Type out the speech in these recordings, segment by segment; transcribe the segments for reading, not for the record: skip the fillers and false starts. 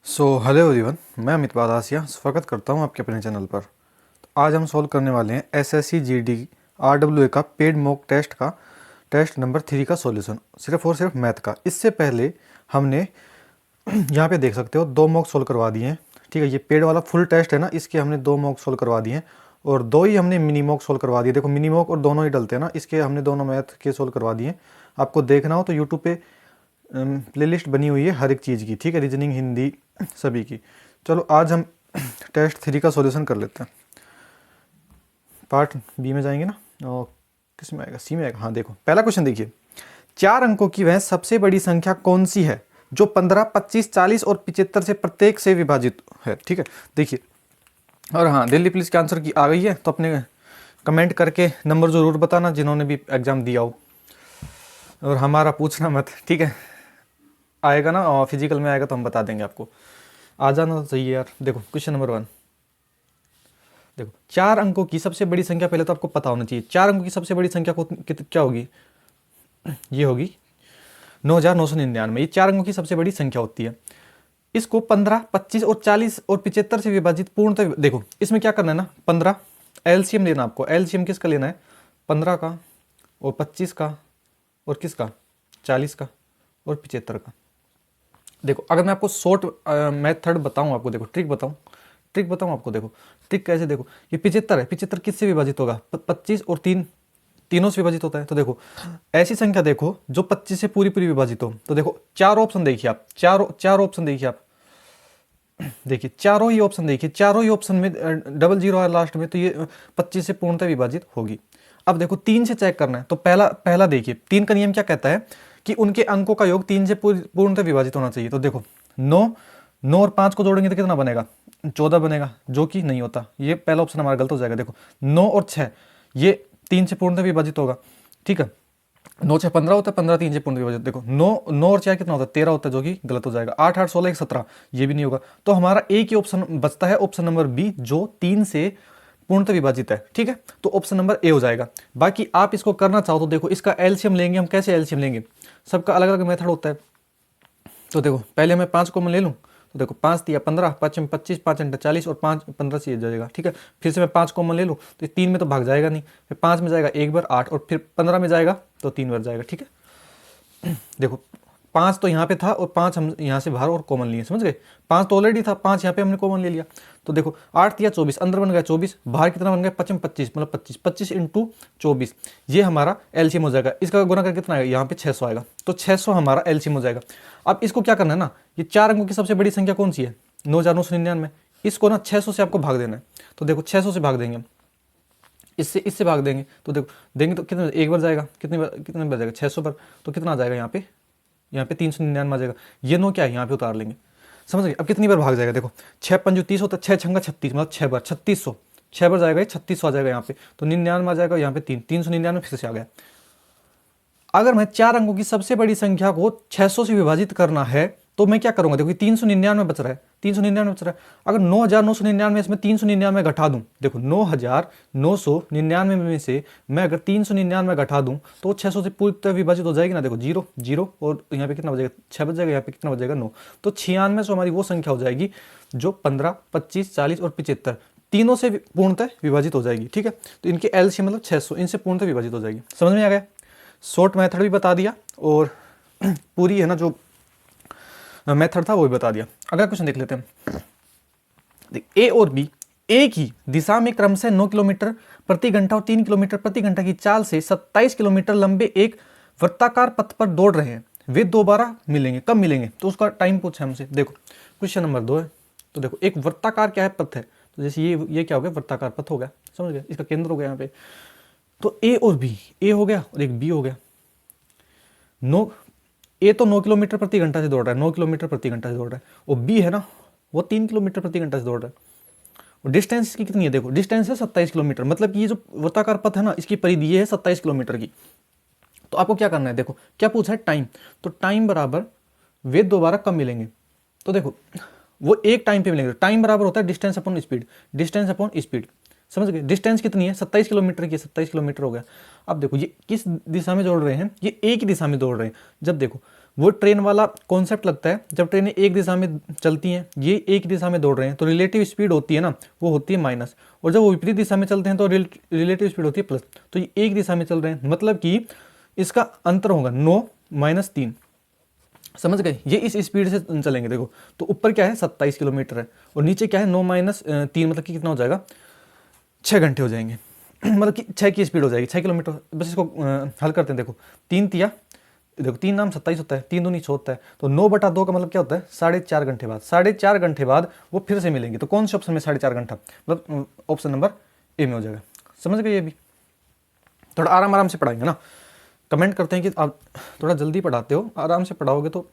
Hello everyone, मैं अमित बादासिया स्वागत करता हूं आपके अपने चैनल पर। तो आज हम सॉल्व करने वाले हैं एसएससी जीडी आरडब्ल्यूए का पेड मॉक टेस्ट का टेस्ट नंबर 3 का सॉल्यूशन, सिर्फ और सिर्फ मैथ का। इससे पहले हमने यहाँ पे देख सकते हो 2 मॉक सोल्व करवा दिए हैं। ठीक है, ये पेड वाला फुल टेस्ट है ना, इसके हमने 2 मॉक सोल्व करवा दिए हैं और 2 ही हमने मिनी मॉक सोल्व करवा दिए। देखो मिनी मॉक और दोनों ही डलते हैं ना, इसके हमने दोनों मैथ के सोल्व करवा दिए हैं। आपको देखना हो तो यूट्यूब पे प्लेलिस्ट बनी हुई है हर एक चीज़ की। ठीक है, रीजनिंग, हिंदी, सभी की। चलो आज हम टेस्ट 3 का सॉल्यूशन कर लेते हैं। पार्ट बी में जाएंगे ना, और किस में आएगा? सी में आएगा। हाँ देखो, पहला क्वेश्चन देखिए, 4 अंकों की वह सबसे बड़ी संख्या कौन सी है जो 15, 25, 40 और 75 से प्रत्येक से विभाजित है। ठीक है, देखिए। और हाँ, दिल्ली पुलिस के आंसर की आ गई है तो अपने कमेंट करके नंबर ज़रूर बताना जिन्होंने भी एग्ज़ाम दिया हो, और हमारा पूछना मत। ठीक है, आएगा ना और फिजिकल में आएगा तो हम बता देंगे आपको। आ जाना तो चाहिए यार। देखो क्वेश्चन नंबर 1, देखो 4 अंकों की सबसे बड़ी संख्या, पहले तो आपको पता होना चाहिए 4 अंकों की सबसे बड़ी संख्या को क्या होगी? ये होगी 9,999। ये 4 अंकों की सबसे बड़ी संख्या होती है। इसको 15, 25 और 40 और 75 से विभाजित पूर्णतः। देखो इसमें क्या करना है ना, 15 एलसीएम लेना आपको। एलसीएम किसका लेना है? 15 का और 25 का और किसका? 40 का और 75 का। देखो अगर मैं आपको शॉर्ट मेथड बताऊं, आपको देखो ट्रिक बताऊं आपको। देखो ट्रिक कैसे, देखो ये 75 है, 75 किससे विभाजित होगा? 25 और 3 तीनों से विभाजित होता है। तो देखो ऐसी संख्या देखो जो 25 से पूरी पूरी विभाजित हो। तो देखो 4 ऑप्शन देखिए आप, चार ऑप्शन देखिए आप। देखिए चारों ही ऑप्शन देखिए, चारों ही ऑप्शन में डबल जीरो है लास्ट में, तो ये 25 से पूर्णतः विभाजित होगी। अब देखो 3 से चेक करना है, तो पहला देखिए 3 का नियम क्या कहता है कि उनके अंकों का योग 3 से पूर्णतः विभाजित होना चाहिए। तो देखो 9 और 5 को जोड़ेंगे तो कितना बनेगा? 14 बनेगा, जो कि नहीं होता। ये पहला ऑप्शन हमारा गलत हो जाएगा। देखो 9 और 6 ये 3 से पूर्णतः विभाजित होगा। ठीक है, 9 6 15 होता है, 15 3 से पूर्ण विभाजित। देखो 9 और 4 कितना होता है? 13 होता है, जो कि गलत हो जाएगा। 8 8 16 1 17 ये भी नहीं होगा। तो हमारा एक ही ऑप्शन बचता है, ऑप्शन नंबर बी, जो 3 से पूर्णतः विभाजित है। ठीक है, तो ऑप्शन नंबर ए हो जाएगा। बाकी आप इसको करना चाहो तो देखो इसका एलसीएम लेंगे हम। कैसे एलसीएम लेंगे? सबका अलग अलग मेथड होता है। तो देखो पहले मैं 5 कॉमन ले लूँ, तो देखो 5 दिया 15, 5 में 25, 5 अंडा 40 और 5 15 से जाएगा। ठीक है, फिर से मैं 5 कॉमन ले लूँ तो 3 में तो भाग जाएगा नहीं, फिर 5 में जाएगा एक बार 8, और फिर 15 में जाएगा तो 3 बार जाएगा। ठीक है, देखो 5 तो यहाँ पे था और 5 हम यहाँ से बाहर और कॉमन लिए, समझ गए? 5 तो ऑलरेडी था, 5 यहाँ पे हमने कॉमन ले लिया। तो देखो 8 दिया 24, अंदर बन गया 24, बाहर कितना बन गया? 25 25, मतलब 25 25 इंटू 24, ये हमारा एलसीएम हो जाएगा। इसका गुना करके कितना आएगा? यहाँ पे 600 आएगा। तो 600 हमारा एलसीएम हो जाएगा। अब इसको क्या करना है ना, ये 4 अंकों की सबसे बड़ी संख्या कौन सी है? 9,999। इसको ना 600 से आपको भाग देना है। तो देखो 600 से भाग देंगे, इससे भाग देंगे। तो देखो देंगे तो कितने, एक बार जाएगा, कितने बार जाएगा? 600 पर। तो कितना आ जाएगा यहाँ पे 399 आ जाएगा। ये 9 क्या है? यहाँ पे उतार लेंगे, समझ गए? अब कितनी बार भाग जाएगा? देखो 6 पंजू 30 होता है, 6 छंगा 36, मतलब 6 बार 3600, 6 बार जाएगा, 3600 आ जाएगा यहाँ पे। तो 99 आ जाएगा, यहाँ पे 399 फिर से आ गया। अगर मैं 4 अंकों की सबसे बड़ी संख्या को 600 से विभाजित करना है तो मैं क्या करूंगा? देखो 399 बच रहा है, 399 बच रहा है। अगर 9,999 इसमें 399 घटा दूं, देखो 9,999 में से मैं अगर 399 घटा दूं तो 600 से पूरी तरह विभाजित हो जाएगी ना। देखो 0 0 और यहाँ पे कितना बचेगा? 6 बच जाएगा, यहाँ पे कितना बचेगा? 9। तो 96 हमारी वो संख्या हो जाएगी जो 15, 25, 40 और 75 तीनों से पूर्णतः विभाजित हो जाएगी। ठीक है, तो इनके एलसीएम मतलब 600, इनसे पूर्णतः विभाजित हो जाएगी। समझ में आ गया? शॉर्ट मेथड भी बता दिया और पूरी है ना जो मेथड था वो भी बता दिया। अगला क्वेश्चन देख लेते हैं। देख, ए और बी एक ही दिशा में क्रमशः 9 किलोमीटर प्रति घंटा और 3 किलोमीटर प्रति घंटा की चाल से 27 किलोमीटर लंबे एक वृत्ताकार पथ पर दौड़ रहे हैं। वे दोबारा मिलेंगे, कब मिलेंगे? तो उसका टाइम पूछा है हमसे। देखो क्वेश्चन नंबर 2 है। तो देखो एक वृत्ताकार क्या है? पथ है। तो जैसे ये क्या हो गया? वृत्ताकार पथ हो गया, समझ गए? इसका केंद्र हो गया यहाँ पे। तो ए और बी, ए हो गया और एक बी हो गया। ए तो 9 किलोमीटर प्रति घंटा से दौड़ रहा है, 9 किलोमीटर प्रति घंटा से दौड़ रहा है, और बी है ना वो 3 किलोमीटर प्रति घंटा से दौड़ रहा है। और डिस्टेंस इसकी कितनी है? देखो डिस्टेंस है 27 किलोमीटर, मतलब कि ये जो वृत्ताकार पथ है ना इसकी परिधि है 27 किलोमीटर की। तो आपको क्या करना है? देखो क्या पूछा है? टाइम। तो टाइम बराबर वे दोबारा कब मिलेंगे? तो देखो वो एक टाइम पे मिलेंगे। टाइम बराबर होता है distance upon speed, distance upon speed, समझ गए? डिस्टेंस कितनी है? 27 किलोमीटर की, 27 किलोमीटर हो गया। अब देखो ये किस दिशा में दौड़ रहे हैं? ये एक ही दिशा में दौड़ रहे हैं। जब देखो वो ट्रेन वाला कॉन्सेप्ट लगता है जब ट्रेनें एक दिशा में चलती हैं, ये एक दिशा में दौड़ रहे हैं, तो रिलेटिव स्पीड होती है ना, वो होती है माइनस, और जब वो विपरीत दिशा में चलते हैं तो रिलेटिव स्पीड होती है प्लस। तो ये एक दिशा में चल रहे हैं, मतलब कि इसका अंतर होगा 9 - 3, समझ गए। ये इस स्पीड से चलेंगे, देखो तो ऊपर क्या है 27 किलोमीटर है, और नीचे क्या है 9 - 3, मतलब कि कितना हो जाएगा 6 घंटे हो जाएंगे मतलब कि 6 की स्पीड हो जाएगी 6 किलोमीटर। बस इसको हल करते हैं, देखो 3 तिया, देखो 3 नाम 27 होता है, 3 दूनी 6 होता है, तो 9/2 का मतलब क्या होता है 4.5 घंटे बाद, 4.5 घंटे बाद वो फिर से मिलेंगे। तो कौन से ऑप्शन में 4.5 घंटा, मतलब ऑप्शन नंबर ए में हो जाएगा। समझ गए। ये भी थोड़ा आराम आराम से पढ़ाएंगे ना, कमेंट करते हैं कि आप थोड़ा जल्दी पढ़ाते हो, आराम से पढ़ाओगे तो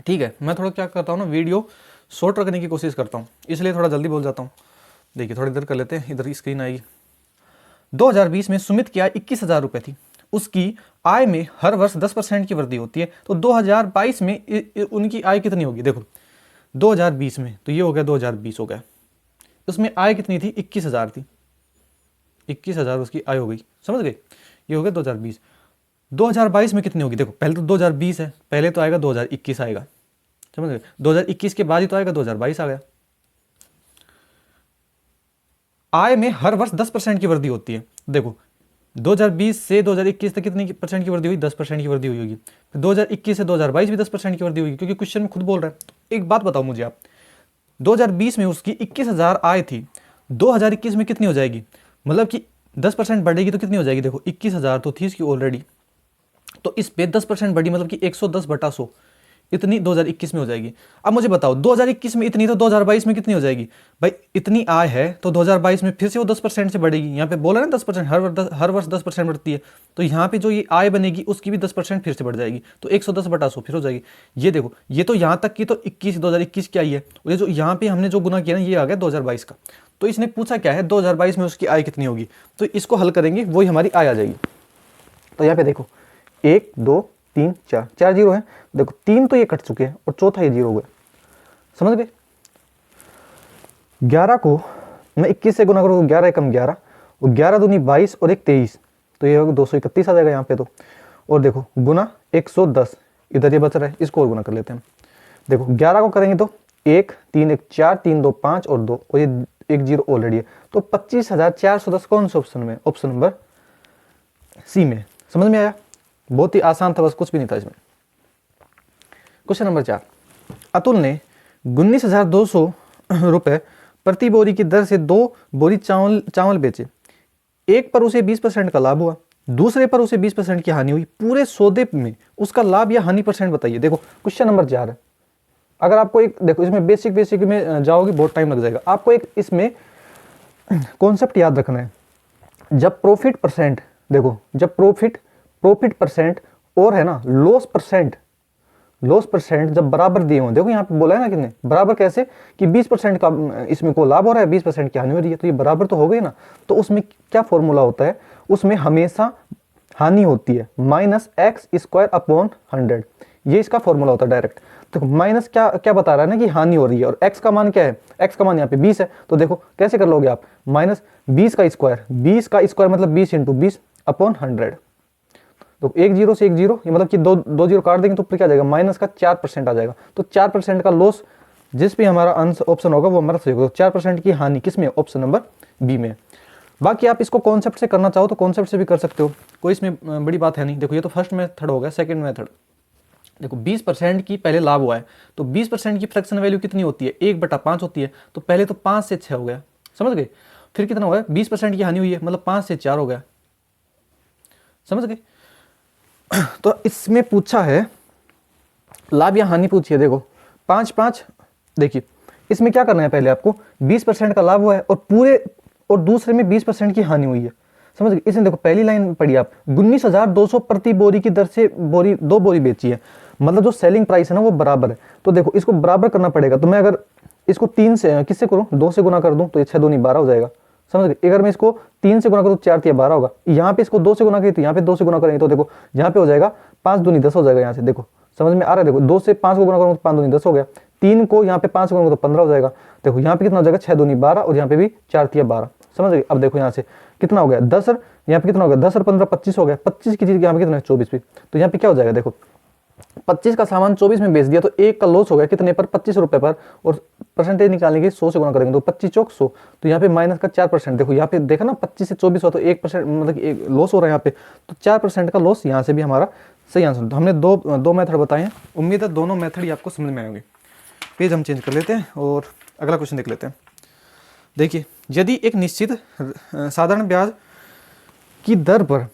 ठीक है। मैं थोड़ा क्या करता हूँ ना, वीडियो शॉर्ट रखने की कोशिश करता हूँ, इसलिए थोड़ा जल्दी बोल जाता हूँ। देखिए थोड़ी देर कर लेते हैं, इधर स्क्रीन आएगी। 2020 में सुमित की आय 21,000 रुपये थी, उसकी आय में हर वर्ष 10% की वृद्धि होती है, तो 2022 में उनकी आय कितनी होगी। देखो 2020 में, तो ये हो गया 2020 हो गया, उसमें आय कितनी थी 21,000 थी, 21,000 उसकी आय हो गई। समझ गए। ये हो गया 2020। 2022 में कितनी होगी, देखो पहले तो 2020 है, पहले तो आएगा 2021 आएगा। समझ गए। 2021 के बाद ही तो आएगा 2022 आ गया। आय में हर वर्ष 10% की वृद्धि होती है। देखो 2020 से 2021 तक कितनी % की वृद्धि हुई, 10% की वृद्धि हुई होगी। 2021 से 2022 भी 10% की वृद्धि हुई, क्योंकि क्वेश्चन में खुद बोल रहा है। तो एक बात बताओ मुझे आप, 2020 में उसकी 21,000 आय थी, 2021 में कितनी हो जाएगी, मतलब कि 10% बढ़ेगी तो कितनी हो जाएगी। देखो 21,000 तो थी इसकी ऑलरेडी, तो इस पे 10% बढ़ी, मतलब कि 110/100 इतनी 2021 में हो जाएगी। अब मुझे बताओ 2021 में इतनी, तो 2022 में कितनी हो जाएगी। भाई इतनी आय है तो 2022 में फिर से वो 10% से बढ़ेगी। यहाँ पे बोला ना 10%, हर वर्ष 10% बढ़ती है, तो यहाँ पे जो ये आय बनेगी उसकी भी 10% फिर से बढ़ जाएगी, तो 110/100 फिर हो जाएगी। ये देखो, ये तो यहाँ तक की तो 2021 की आई है, और ये जो यहाँ पे हमने जो गुना किया ना, ये आ गया 2022 का। तो इसने पूछा क्या है 2022 में उसकी आय कितनी होगी, तो इसको हल करेंगे, वही हमारी आय आ जाएगी। तो यहाँ पे देखो 1 2 3 4, 4 जीरो है। देखो 3 तो ये कट चुके हैं और चौथा ये जीरो हो गया। समझ गए। 11 को मैं 21 से गुना करूँ तो 11 एकम 11, और 11 दूनी 22 और 1 23, तो ये होगा 231 आ जाएगा यहाँ पे। तो और देखो गुना 110, इधर ये बच रहा है, इसको और गुना कर लेते हैं। देखो 11 को करेंगे तो 1 3 1 4 3 2 5 और 2, और ये एक जीरो ऑलरेडी है, तो 25,410 कौन से ऑप्शन में, ऑप्शन नंबर सी में। समझ में आया। बहुत ही आसान था, बस कुछ भी नहीं था इसमें। क्वेश्चन नंबर 4, अतुल ने 19,200 रुपये प्रति बोरी की दर से 2 बोरी चावल बेचे। एक पर उसे 20% का लाभ हुआ, दूसरे पर उसे 20% की हानि हुई। पूरे सौदे में उसका लाभ या हानि % बताइए। देखो क्वेश्चन नंबर 4 है। अगर आपको एक, देखो इसमें बेसिक में जाओगे बहुत टाइम लग जाएगा। आपको एक इसमें कॉन्सेप्ट याद रखना है। जब प्रॉफिट %, देखो जब प्रॉफिट % और है ना लॉस % जब बराबर दिए हों, देखो यहाँ पे बोला है ना कितने बराबर, कैसे कि 20% का इसमें को लाभ हो रहा है, 20% की हानि हो रही है, तो ये बराबर तो हो गई ना। तो उसमें क्या फॉर्मूला होता है, उसमें हमेशा हानि होती है -x²/100, ये इसका फॉर्मूला होता है डायरेक्ट। देखो माइनस क्या क्या बता रहा है ना कि हानि हो रही है, और x का मान क्या है, x का मान यहाँ पे 20 है। तो देखो कैसे कर लोगे आप, -20 का स्क्वायर, 20 का स्क्वायर मतलब 20 × 20/100। तो एक जीरो से एक जीरो, ये मतलब कि दो जीरो काट देंगे तो ऊपर क्या आ जाएगा, माइनस का 4% आ जाएगा। तो 4% का लॉस जिस भी हमारा आंसर ऑप्शन होगा वो हमारा सही होगा। 4% की हानि किसमें, ऑप्शन नंबर बी में। बाकी आप इसको कॉन्सेप्ट से करना चाहो तो कॉन्सेप्ट से भी कर सकते हो, कोई इसमें बड़ी बात है नहीं। देखो ये तो फर्स्ट मेथड हो गया। सेकंड मेथड देखो 20% की पहले लाभ हुआ है, तो 20% की फ्रैक्शन वैल्यू कितनी होती है, 1/5 होती है। तो पहले तो 5 से 6 हो गया, समझ गए। फिर कितना हुआ है, 20% की हानि हुई है, मतलब 5 से 4 हो गया, समझ गए। तो इसमें पूछा है लाभ या हानि पूछी है। देखो 5 5, देखिए इसमें क्या करना है, पहले आपको 20% का लाभ हुआ है और दूसरे में 20% की हानि हुई है, समझ गए। इसमें देखो पहली लाइन पढ़ी आप, 19,200 प्रति बोरी की दर से 2 बोरी बेची है, मतलब जो सेलिंग प्राइस है ना वो बराबर है। तो देखो इसको बराबर करना पड़ेगा। तो मैं अगर इसको 3 से किससे करूँ, 2 से गुना कर दूं तो ये 6 दूनी 12 हो जाएगा, समझ गए। अगर मैं इसको 3 से गुना करूँ तो 4 × 12 होगा। यहाँ पे इसको 2 से गुना करें तो यहाँ पे 2 से गुना करेंगे तो देखो यहाँ पे हो जाएगा 5 दूनी 10 हो जाएगा। यहाँ से देखो समझ में आ रहा है। देखो 2 से 5 को गुना करूँ तो 5 दूनी 10 हो गया, 3 को यहाँ पे 5 से गुना तो 15 हो जाएगा। देखो यहाँ पे कितना हो जाएगा, 6 दूनी 12, और यहाँ पे भी 4 × 12, समझ गए। अब देखो यहाँ से कितना हो गया 10, और यहाँ पे कितना हो गया 10 और 15 25 हो गया। 25 की चीज यहाँ पे कितना है 24 भी। तो यहाँ पे क्या हो जाएगा, देखो 25 का सामान 24 में बेच दिया तो एक का लॉस हो गया कितने पर, 25 रुपए पर। और परसेंटेज निकालेंगे 100 से गुना करेंगे तो 25 चौक 100, तो यहाँ पे माइनस का 4%। देखो यहाँ पे देखा ना 25 से 24 हुआ तो 1% मतलब एक लॉस हो रहा है यहाँ पे, तो 4% का लॉस यहाँ से भी हमारा सही आंसर। तो हमने दो मेथड बताए हैं, उम्मीद है दोनों मेथड ही आपको समझ में आएंगे। पेज हम चेंज कर लेते हैं और अगला क्वेश्चन देख लेते हैं। देखिए, यदि एक निश्चित साधारण ब्याज की दर पर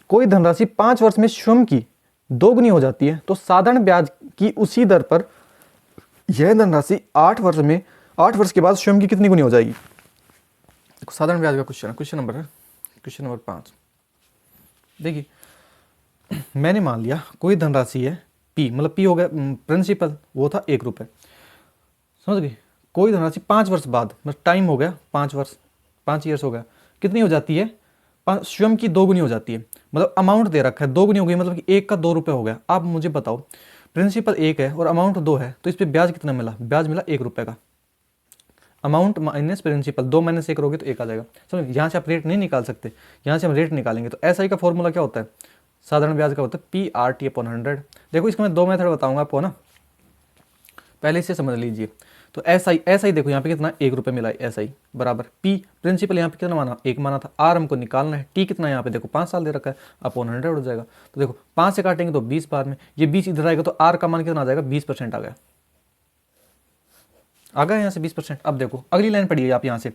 कोई धनराशि 5 वर्ष में स्वयं की दोगुनी हो जाती है तो साधारण ब्याज की उसी दर पर यह धनराशि 8 वर्ष के बाद स्वयं की कितनी गुनी हो जाएगी। देखो साधारण ब्याज का क्वेश्चन है, क्वेश्चन नंबर 5। देखिए, मैंने मान लिया कोई धनराशि है पी, मतलब पी हो गया प्रिंसिपल, वो था 1 रुपये, समझ गए। कोई धनराशि 5 वर्ष बाद, मतलब टाइम हो गया 5 वर्ष, 5 ईयर्स हो गया, कितनी हो जाती है, स्वयं की दोगुनी हो जाती है। मतलब अमाउंट दे रखा है, दोगुनी हो गई, मतलब कि 1 का 2 रुपये हो गया। आप मुझे बताओ, प्रिंसिपल 1 है और अमाउंट 2 है, तो इस पर ब्याज कितना मिला, ब्याज मिला 1 रुपये का। अमाउंट माइनस प्रिंसिपल, 2 माइनस 1 करोगे तो 1 आ जाएगा। समझ, यहाँ से आप रेट नहीं निकाल सकते, यहाँ से हम रेट निकालेंगे। तो एसआई का फॉर्मूला क्या होता है, साधारण ब्याज का होता है PRT/100। देखो इसका मैं 2 मेथड बताऊंगा आपको ना, पहले इसे समझ लीजिए। तो एसआई देखो यहाँ पे कितना 1 रुपये मिला है, एसआई बराबर पी प्रिंसिपल यहाँ पे कितना माना, 1 माना था। आर हमको निकालना है, टी कितना यहाँ पे देखो 5 साल दे रखा है, अपॉन 100 हो जाएगा। तो देखो 5 से काटेंगे तो 20 बार में, ये 20 इधर आएगा तो आर का मान कितना आ जाएगा, 20% आ गया यहाँ से 20%। अब देखो अगली लाइन पढ़िए आप यहाँ से,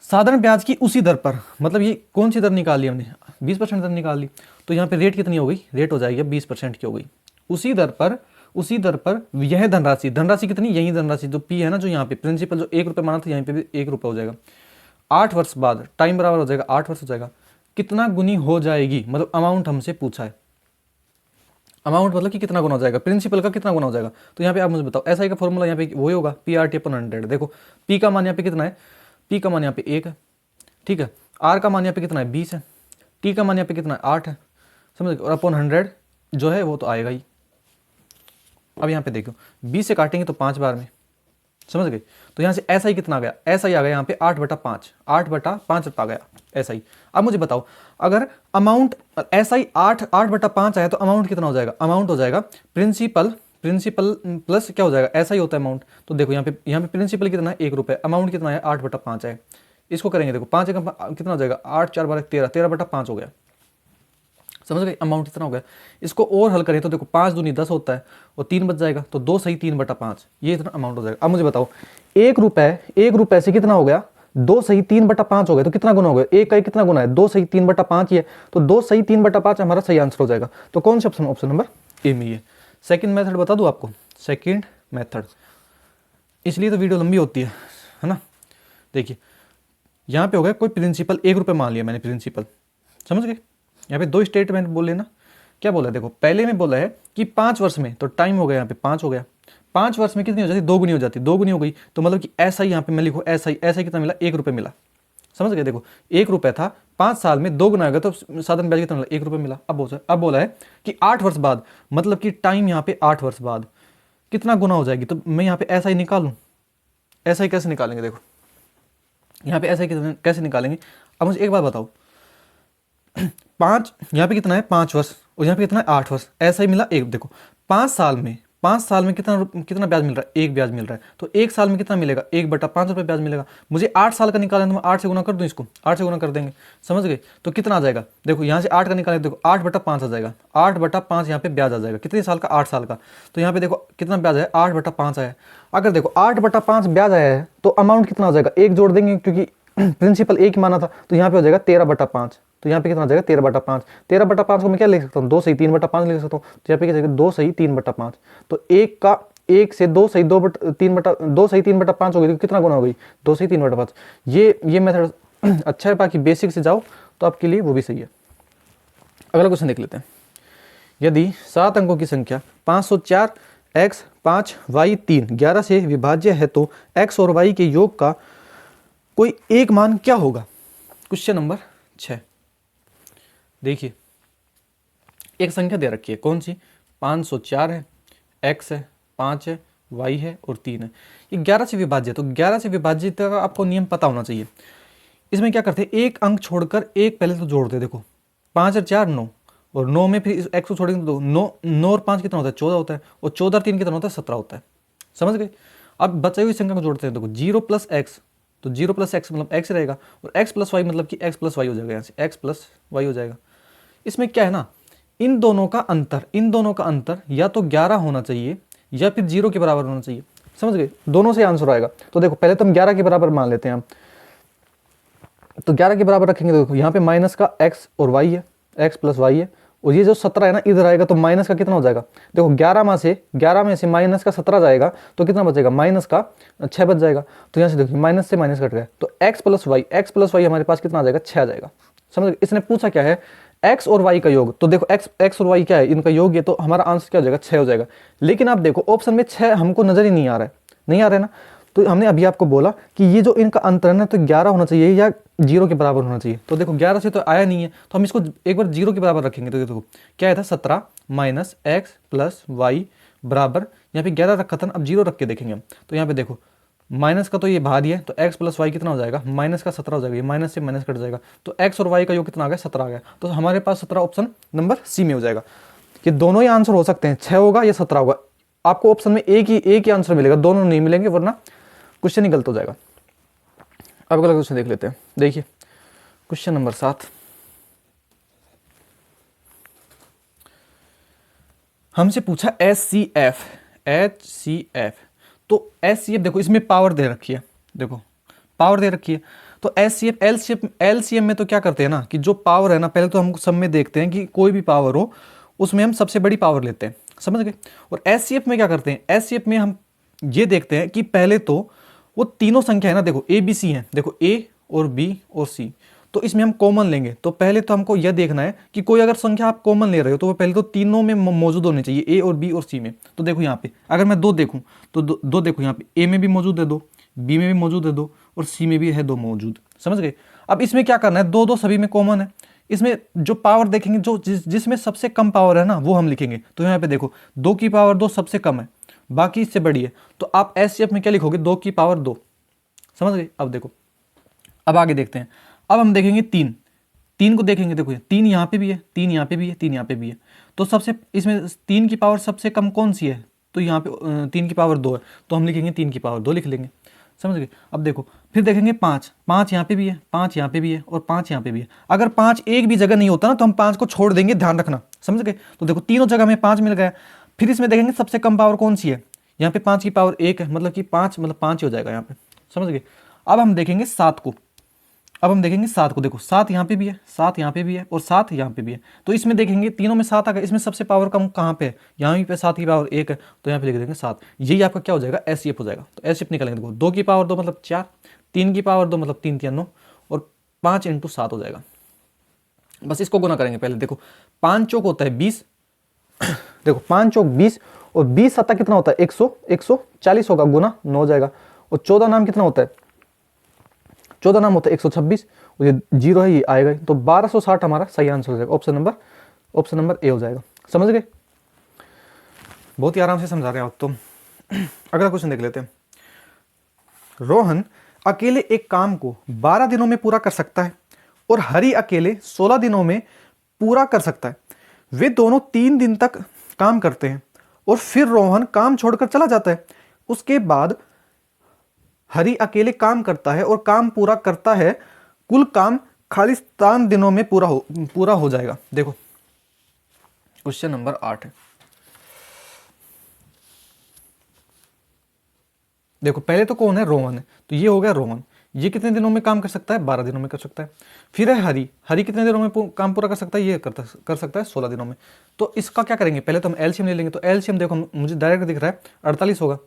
साधारण ब्याज की उसी दर पर, मतलब ये कौन सी दर निकाली हमने, 20% दर निकाल ली। तो यहाँ पे रेट कितनी हो गई, रेट हो जाएगी 20% की हो गई। उसी दर पर यह धनराशि कितनी, यही धनराशि जो पी है ना, जो यहाँ पे प्रिंसिपल जो 1 रुपये माना था, यहाँ पे भी 1 रुपये हो जाएगा। 8 वर्ष बाद, टाइम बराबर हो जाएगा 8 वर्ष हो जाएगा, कितना गुनी हो जाएगी, मतलब अमाउंट हमसे पूछा है। अमाउंट मतलब कि कितना गुना हो जाएगा, प्रिंसिपल का कितना गुना हो जाएगा। तो यहाँ पे आप मुझे बताओ, एसआई का फॉर्मूला यहाँ पे वही होगा PRT/100। देखो पी का मान यहाँ पे कितना है, पी का मान यहाँ पे 1 है, ठीक है। आर का मान यहाँ पे कितना है, 20 है। टी का मान यहाँ पे कितना है, 8 है, समझ। और अपॉन 100 जो है वो तो आएगा ही। अब यहाँ पे देखो 20 से काटेंगे तो 5 बार में, समझ गए। तो यहाँ से एसआई कितना आ गया, एसआई आ गया यहाँ पे 8/5, 8/5 आ गया एसआई। अब मुझे बताओ, अगर अमाउंट एसआई 8/5 आया तो अमाउंट कितना हो जाएगा, अमाउंट हो जाएगा प्रिंसिपल प्लस क्या हो जाएगा, एसआई होता है अमाउंट। तो देखो यहाँ पे प्रिंसिपल कितना है, 1 रुपये, अमाउंट कितना है 8/5 है। इसको करेंगे, देखो 5 कितना हो जाएगा, 8 4 12 13, 13/5 हो गया, समझ गए। अमाउंट इतना हो गया। इसको और हल करें तो देखो 5 दूनी 10 होता है और 3 बच जाएगा, तो 2 सही 3/5, ये इतना अमाउंट हो जाएगा। अब मुझे बताओ, 1 रुपये से कितना हो गया, 2 सही 3/5 हो गया, तो कितना गुना हो गया, 1 का कितना गुना है, 2 सही 3/5 ही है, तो 2 सही 3/5 हमारा सही आंसर हो जाएगा। तो कौन सा ऑप्शन, ऑप्शन नंबर ए में है। सेकंड मेथड बता दूं आपको, सेकंड मेथड, इसलिए तो वीडियो लंबी होती है ना। देखिए यहाँ पे हो गया कोई प्रिंसिपल 1 रुपये मान लिया मैंने प्रिंसिपल, समझ गए। यहाँ पे 2 स्टेटमेंट बोल लेना, क्या बोला है, देखो पहले में बोला है कि 5 वर्ष में, तो टाइम हो गया यहाँ पे 5 हो गया, 5 वर्ष में कितनी हो जाती, 2 गुनी हो जाती, 2 गुनी हो गई। तो मतलब कि ऐसा ही यहाँ पे मैं लिखूँ, ऐसा ही कितना मिला, 1 रुपये मिला, समझ गए। देखो 1 रुपये था, 5 साल में 2 गुना हो गया तो साधारण ब्याज कितना मिला, 1 रुपये मिला। अब बोला है कि 8 वर्ष बाद, मतलब कि टाइम यहाँ पे 8 वर्ष बाद कितना गुना हो जाएगी। तो मैं यहाँ पे ऐसा ही निकालूँ, ऐसा ही कैसे निकालेंगे, देखो यहाँ पे ऐसा ही कैसे निकालेंगे। अब मुझे एक बात बताओ, 5 यहाँ पे कितना है 5 वर्ष और यहाँ पे कितना है 8 वर्ष, ऐसा ही मिला एक। देखो 5 साल में कितना ब्याज मिल रहा है, 1 ब्याज मिल रहा है, तो 1 साल में कितना मिलेगा, 1/5 रुपये ब्याज मिलेगा। मुझे 8 साल का निकालना है तो मैं 8 से गुना कर दूं, इसको 8 से गुना कर देंगे, समझ गए। तो कितना आ जाएगा, देखो यहाँ से 8 का निकालें, देखो 8/5 आ जाएगा, 8/5 यहाँ पे ब्याज आ जाएगा, कितने साल का, 8 साल का। तो यहाँ पे देखो कितना ब्याज है, 8/5 आया। अगर देखो 8/5 ब्याज आया है तो अमाउंट कितना हो जाएगा, 1 जोड़ देंगे क्योंकि प्रिंसिपल 1 माना था, तो यहाँ पे हो जाएगा 13/5। तो यहाँ पे कितना आ जाएगा 13/5। 13/5 को मैं क्या लिख सकता हूँ, 2 सही 3/5 लिख सकता हूँ। तो यहाँ पे क्या जाएगा 2 सही 3/5। तो 1 से 2 सही 2 सही 3/5 हो गई, तो कितना गुना हो गई, 2 सही 3/5। ये मेथड अच्छा है, बाकी बेसिक से जाओ तो आपके लिए वो भी सही है। अगला क्वेश्चन देख लेते हैं। यदि 7 अंकों की संख्या 504 x 5 y 3 11 से विभाज्य है तो x और y के योग का कोई एक मान क्या होगा। Question number 6। देखिए एक संख्या दे रखी है, कौन सी, 504 है, x है, 5 है, y है और 3 है। ये 11 से विभाज्य है, तो 11 से विभाज्य का आपको नियम पता होना चाहिए। इसमें क्या करते हैं, एक अंक छोड़कर एक पहले तो जोड़ते, देखो 5 और 4 9 और 9 में फिर एक्स को छोड़ेंगे तो 9 और 5 कितना होता है 14 होता है, और 14 और 3 कितना होता है 17 होता है। समझ गए। अब बचे हुई संख्या को जोड़ते हैं, देखो 0 प्लस एक्स, तो 0 प्लस एक्स मतलब एक्स रहेगा, और एक्स प्लस वाई मतलब कि एक्स प्लस वाई हो जाएगा, यहाँ से एक्स प्लस वाई हो जाएगा। इसमें क्या है ना, इन दोनों का अंतर या तो 11 होना चाहिए या फिर 0 के बराबर होना चाहिए। समझ गए, दोनों से आंसर आएगा। तो देखो पहले तो हम 11 के बराबर मान लेते हैं हम, तो 11 के बराबर रखेंगे। देखो यहाँ पे माइनस का x और y है, x प्लस वाई है, और ये जो 17 है ना इधर आएगा, तो माइनस का कितना हो जाएगा, देखो 11 में से माइनस का 17 जाएगा तो कितना बचेगा, माइनस का 6 बच जाएगा। तो यहाँ से देखिए माइनस से माइनस कट गया, तो x प्लस वाई हमारे पास कितना आ जाएगा, 6 आ जाएगा। समझ गए। इसने पूछा क्या है, x और y का योग, तो देखो x और y क्या है, इनका योग है, तो हमारा आंसर क्या हो जाएगा, 6 हो जाएगा। लेकिन आप देखो ऑप्शन में 6 हमको नजर ही नहीं आ रहा है ना, तो हमने अभी आपको बोला कि ये जो इनका अंतर है ना, तो 11 होना चाहिए या 0 के बराबर होना चाहिए। तो देखो 11 से तो आया नहीं है, तो हम इसको एक बार 0 के बराबर रखेंगे। तो देखो क्या आया था, 17 माइनस एक्स प्लस वाई बराबर, यहाँ पे 11 रखा था ना, अब 0 रख के देखेंगे हम। तो यहाँ पे देखो माइनस का तो ये बाहर ही है, तो x प्लस वाई कितना हो जाएगा, माइनस का 17 हो जाएगा, ये माइनस से माइनस कट जाएगा, तो x और y का योग कितना आ गया, 17 आ गया। तो हमारे पास 17 ऑप्शन नंबर सी में हो जाएगा। कि दोनों ही आंसर हो सकते हैं, 6 होगा या 17 होगा। आपको ऑप्शन में एक ही आंसर मिलेगा, दोनों नहीं मिलेंगे, वरना क्वेश्चन ही गलत हो जाएगा। अब अगला क्वेश्चन देख लेते हैं। देखिए क्वेश्चन नंबर 7, हमसे पूछा HCF। तो HCF देखो इसमें पावर दे रखी है, देखो पावर दे रखी है। तो HCF LCM में तो क्या करते हैं ना, कि जो पावर है ना, पहले तो हम सब में देखते हैं कि कोई भी पावर हो उसमें हम सबसे बड़ी पावर लेते हैं। समझ गए। और HCF में क्या करते हैं, HCF में हम ये देखते हैं कि पहले तो वो तीनों संख्या है ना, देखो A B C है, देखो A और B और C, तो इसमें हम कॉमन लेंगे। तो पहले तो हमको यह देखना है कि कोई अगर संख्या आप कॉमन ले रहे हो तो वो पहले तो तीनों में मौजूद होनी चाहिए, A और B और C में। तो देखो यहाँ पे अगर मैं 2 देखूँ तो दो देखो यहाँ पे A में भी मौजूद है 2, B में भी मौजूद है 2 और C में भी है 2 मौजूद। समझ गए। अब इसमें क्या करना है, 2 सभी में कॉमन है। इसमें जो पावर देखेंगे, जो जिसमें सबसे कम पावर है ना वो हम लिखेंगे। तो यहाँ पे देखो 2 की पावर 2 सबसे कम है, बाकी इससे बड़ी है, तो आप HCF में क्या लिखोगे, 2 की पावर 2। समझ गए। अब देखो, अब आगे देखते हैं। अब हम देखेंगे 3 को देखेंगे, देखो 3 यहाँ पे भी है, 3 यहाँ पे भी है, 3 यहाँ पे भी है, तो सबसे इसमें 3 की पावर सबसे कम कौन सी है, तो यहाँ पे 3 की पावर 2 है, तो हम लिखेंगे 3 की पावर 2 लिख लेंगे। समझ गए। अब देखो फिर देखेंगे 5 यहाँ पे भी है, 5 यहाँ पे भी है और 5 यहाँ पे भी है। अगर 5 एक भी जगह नहीं होता ना तो हम 5 को छोड़ देंगे, ध्यान रखना। समझ गए। तो देखो तीनों जगह में 5 मिल गया। फिर इसमें देखेंगे सबसे कम पावर कौन सी है, यहाँ पे 5 की पावर 1 है, मतलब कि 5 ही हो जाएगा यहाँ पे। समझ गए। अब हम देखेंगे 7 को, देखो 7 यहाँ पे भी है, 7 यहाँ पे भी है और 7 यहाँ पे भी है। तो इसमें देखेंगे तीनों में 7 आ गया, इसमें सबसे पावर कम कहाँ पे है, यहाँ पे 7 की पावर 1 है, तो यहाँ पे लिख देंगे 7। यही आपका क्या हो जाएगा, HCF हो जाएगा। तो HCF निकालेंगे, देखो 2 की पावर 2 मतलब 4, 3 की पावर 2 मतलब 3 3 9 और 5 × 7 हो जाएगा। बस इसको गुना करेंगे पहले। देखो 5 चौक होता है 20, देखो 5 चौक 20 और 20 7 कितना होता है 140 होगा, गुना 9 हो जाएगा। और 14 नाम कितना होता है, 14 नाम होता है 126, और ये 0 है, ये आएगा। तो 1260 हमारा सही आंसर हो जाएगा। ऑप्शन नंबर ए हो जाएगा। समझ गए। बहुत ही आराम से समझा रहे हैं आप तो। अगला क्वेश्चन देख लेते हैं। रोहन अकेले एक काम को 12 दिनों में पूरा कर सकता है और हरि अकेले 16 दिनों में पूरा कर सकता है। वे दोनों 3 दिन तक काम करते हैं और फिर रोहन काम छोड़कर चला जाता है। उसके बाद हरि अकेले काम करता है और काम पूरा करता है। कुल काम खालिस्तान दिनों में पूरा हो जाएगा। देखो क्वेश्चन नंबर 8 है। देखो पहले तो कौन है, रोहन है, तो ये हो गया रोहन। ये कितने दिनों में काम कर सकता है, 12 दिनों में कर सकता है। फिर है हरि कितने दिनों में काम पूरा कर सकता है, ये कर सकता है 16 दिनों में। तो इसका क्या करेंगे, पहले तो हम एलसीएम ले लेंगे। तो एलसीएम देखो मुझे डायरेक्ट दिख रहा है 48 होगा,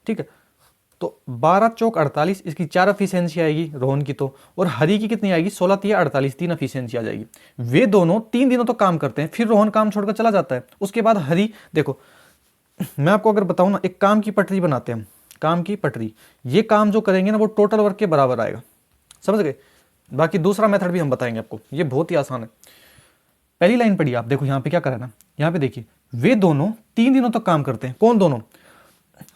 ठीक है। तो 12 चौक 48, इसकी 4 एफिशिएंसी आएगी रोहन की तो, और हरि की कितनी आएगी 16 3 48, 3 एफिशिएंसी आ जाएगी। वे दोनों 3 दिनों तो काम करते हैं, फिर रोहन काम छोड़कर चला जाता है। उसके बाद हरि, देखो मैं आपको अगर बताऊं ना, एक काम की पटरी बनाते हैं हम, काम की पटरी, ये काम जो करेंगे ना वो टोटल वर्क के बराबर आएगा। समझ गए। बाकी दूसरा मेथड भी हम बताएंगे आपको, ये बहुत ही आसान है। पहली लाइन पढ़िए आप, देखो यहाँ पे क्या करा ना, यहाँ पे देखिए वे दोनों 3 दिनों तक काम करते हैं। कौन दोनों,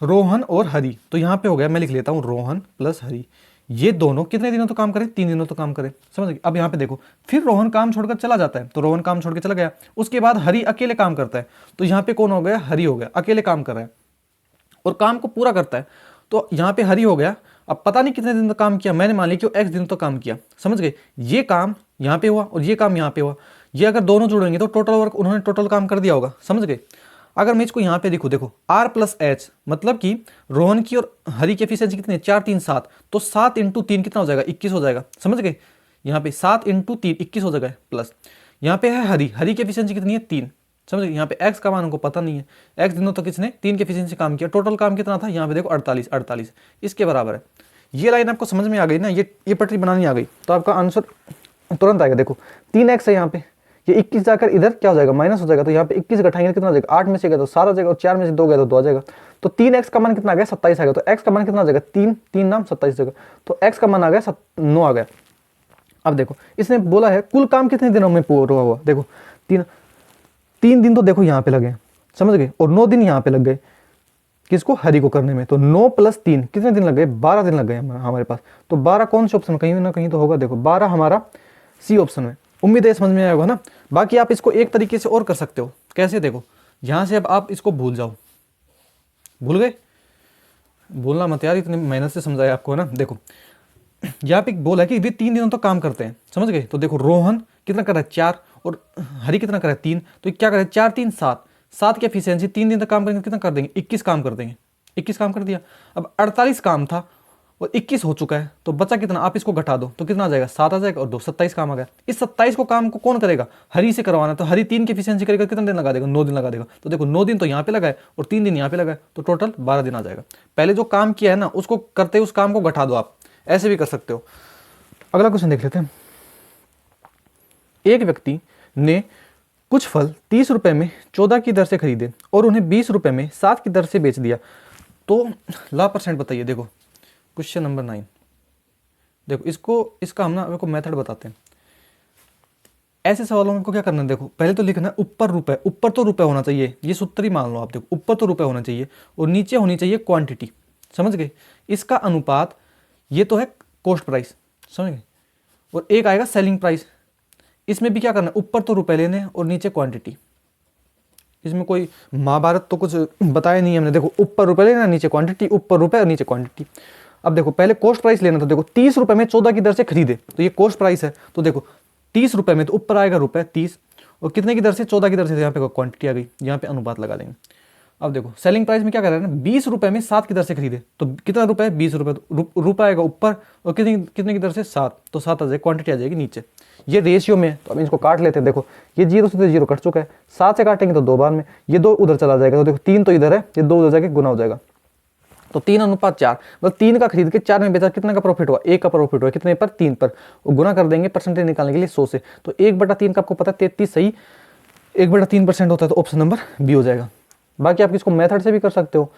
रोहन और हरि। तो यहाँ पे हो गया, मैं लिख लेता हूँ रोहन प्लस हरि। ये दोनों कितने दिनों तो काम करे, 3 दिनों तो काम करे, समझ गए। अब यहाँ पे देखो, फिर रोहन काम छोड़कर चला जाता है, तो रोहन काम छोड़ के चला गया, उसके बाद हरी अकेले काम करता है, तो यहाँ पे कौन हो गया, हरी हो गया, अकेले काम कर रहा है और काम को पूरा करता है, तो यहाँ पे हरी हो गया। अब पता नहीं कितने दिन तक काम किया, मैंने मान लिया कि एक्स दिन तो काम किया, समझ गए। ये काम यहाँ पे हुआ और ये काम यहाँ पे हुआ, ये अगर दोनों जुड़ेंगे तो टोटल वर्क उन्होंने टोटल काम कर दिया होगा, समझ गए। अगर मैं इसको यहाँ पे देखो, देखो R प्लस एच, मतलब कि रोहन की और हरी की एफिशिएंसी कितनी है, 4 3 7, तो 7 इंटू 3 कितना हो जाएगा, 21 हो जाएगा, समझ गए। यहाँ पे 7 इंटू 3 21 हो जाएगा, प्लस यहाँ पे है हरी, हरी की एफिशिएंसी कितनी है, 3, समझ गए। यहाँ पे एक्स का मान हमको पता नहीं है, एक्स दिनों तक किसने 3 की एफिशिएंसी काम किया, टोटल काम कितना था, यहाँ पे देखो 48 48 इसके बराबर है। ये लाइन आपको समझ में आ गई ना, ये पटरी बनानी आ गई, तो आपका आंसर तुरंत आएगा। देखो 3x है यहाँ पे, ये 21 जाकर इधर क्या हो जाएगा, माइनस हो जाएगा, तो यहाँ पे 21 घटाएंगे कितना आ जाएगा, 8 में से गया तो 7 आ जाएगा और 4 में से 2 गया तो 2 आ जाएगा, तो 3x का मान कितना आ गया, 27 आ गया। तो x का मान कितना आ जाएगा, 3 3 नाम 27 जगह, तो x का मान आ गया 9 आ गया। अब देखो इसने बोला है कुल काम कितने दिनों में पूरा हुआ, देखो 3 दिन तो देखो यहाँ पे लगे, समझ गए, और 9 दिन यहाँ पे लग गए, किसको, हरी को करने में। तो 9 + 3 कितने दिन लग गए, 12 दिन लग गए हमारे पास। तो 12 कौन से ऑप्शन में, कहीं ना कहीं तो होगा, देखो 12 हमारा सी ऑप्शन में। उम्मीद है समझ में आएगा ना। बाकी आप इसको एक तरीके से और कर सकते हो, कैसे, देखो यहाँ से अब आप इसको भूल जाओ, भूल गए, भूलना मत यार, इतनी मेहनत से समझाया आपको ना। देखो यहाँ पे बोला है कि वे 3 दिनों तक काम करते हैं, समझ गए। तो देखो रोहन कितना कर रहा है, 4, और हरी कितना कर रहा है, 3, तो क्या कर रहा है, 4 3 7, 7 की एफिशिएंसी 3 दिन तक काम करेंगे, कितना कर देंगे, 21 काम कर देंगे, 21 काम कर दिया। अब 48 काम था और 21 हो चुका है, तो बचा कितना, आप इसको घटा दो तो कितना आ जाएगा, 7 आ जाएगा, और 2 27 काम आ गया। इस 27 को काम को कौन करेगा, हरी से करवाना, तो हरी 3 की एफिशिएंसी करेगा, कितना दिन लगा देगा, 9 दिन लगा देगा। तो देखो 9 दिन तो यहाँ पे लगाए और 3 दिन यहाँ पे लगाए, तो टोटल 12 दिन आ जाएगा। पहले जो काम किया है ना, उसको करते उस काम को घटा दो, आप ऐसे भी कर सकते हो। अगला क्वेश्चन देख लेते हैं। एक व्यक्ति ने कुछ फल 30 रुपए में 14 की दर से खरीदे और उन्हें 20 रुपए में 7 की दर से बेच दिया, तो ला परसेंट बताइए। देखो क्वेश्चन नंबर 9, देखो इसका हम ना आपको मेथड बताते हैं। ऐसे सवालों में को क्या करना है, देखो पहले तो लिखना है ऊपर रुपए, ऊपर तो रुपए होना चाहिए, ये सूत्र ही मान लो आप। देखो ऊपर तो रुपए होना चाहिए और नीचे होनी चाहिए क्वांटिटी, समझ गए। इसका अनुपात ये तो है कॉस्ट प्राइस, समझ गए, और एक आएगा सेलिंग प्राइस। इसमें भी क्या करना है, ऊपर तो रुपए लेने और नीचे क्वांटिटी। इसमें कोई महाभारत तो कुछ बताया नहीं हमने। देखो ऊपर रुपए लेना, नीचे क्वांटिटी, ऊपर रुपए और नीचे क्वांटिटी। अब देखो पहले कॉस्ट प्राइस लेना, तो देखो 30 रुपए में 14 की दर से खरीदे, तो ये कॉस्ट प्राइस है। तो देखो 30 रुपए में तो ऊपर आएगा रुपए 30, और कितने की दर से, 14 की दर से, तो यहाँ पे क्वांटिटी आ गई, यहाँ पे अनुपात लगा देंगे। अब देखो सेलिंग प्राइस में क्या कर रहा है ना, 20 रुपए में 7 की दर से खरीदे, तो कितना रुपए है, 20 रुपए, तो रुपए आएगा ऊपर और कितने की दर से, 7, तो 7 आ जाएगी, क्वांटिटी आ जाएगी नीचे। ये रेशियो में, तो अब इसको काट लेते हैं। देखो ये 0 से 0 कट चुका है, 7 से काटेंगे तो 2 बार में, ये 2 उधर चला जाएगा, तो देखो 3 तो इधर है, ये 2 उधर जाके गुना हो जाएगा, तो 3:4, मतलब 3 का खरीद के 4 में बेचा, कितने का प्रॉफिट हुआ, 1 का प्रॉफिट हुआ, कितने पर, 3 पर, और गुना कर देंगे परसेंटेज निकालने के लिए 100 से, तो 1/3 का आपको पता है 33 सही 1/3% होता है, तो ऑप्शन नंबर बी हो जाएगा। बाकी आप इसको मेथड से भी कर सकते हो,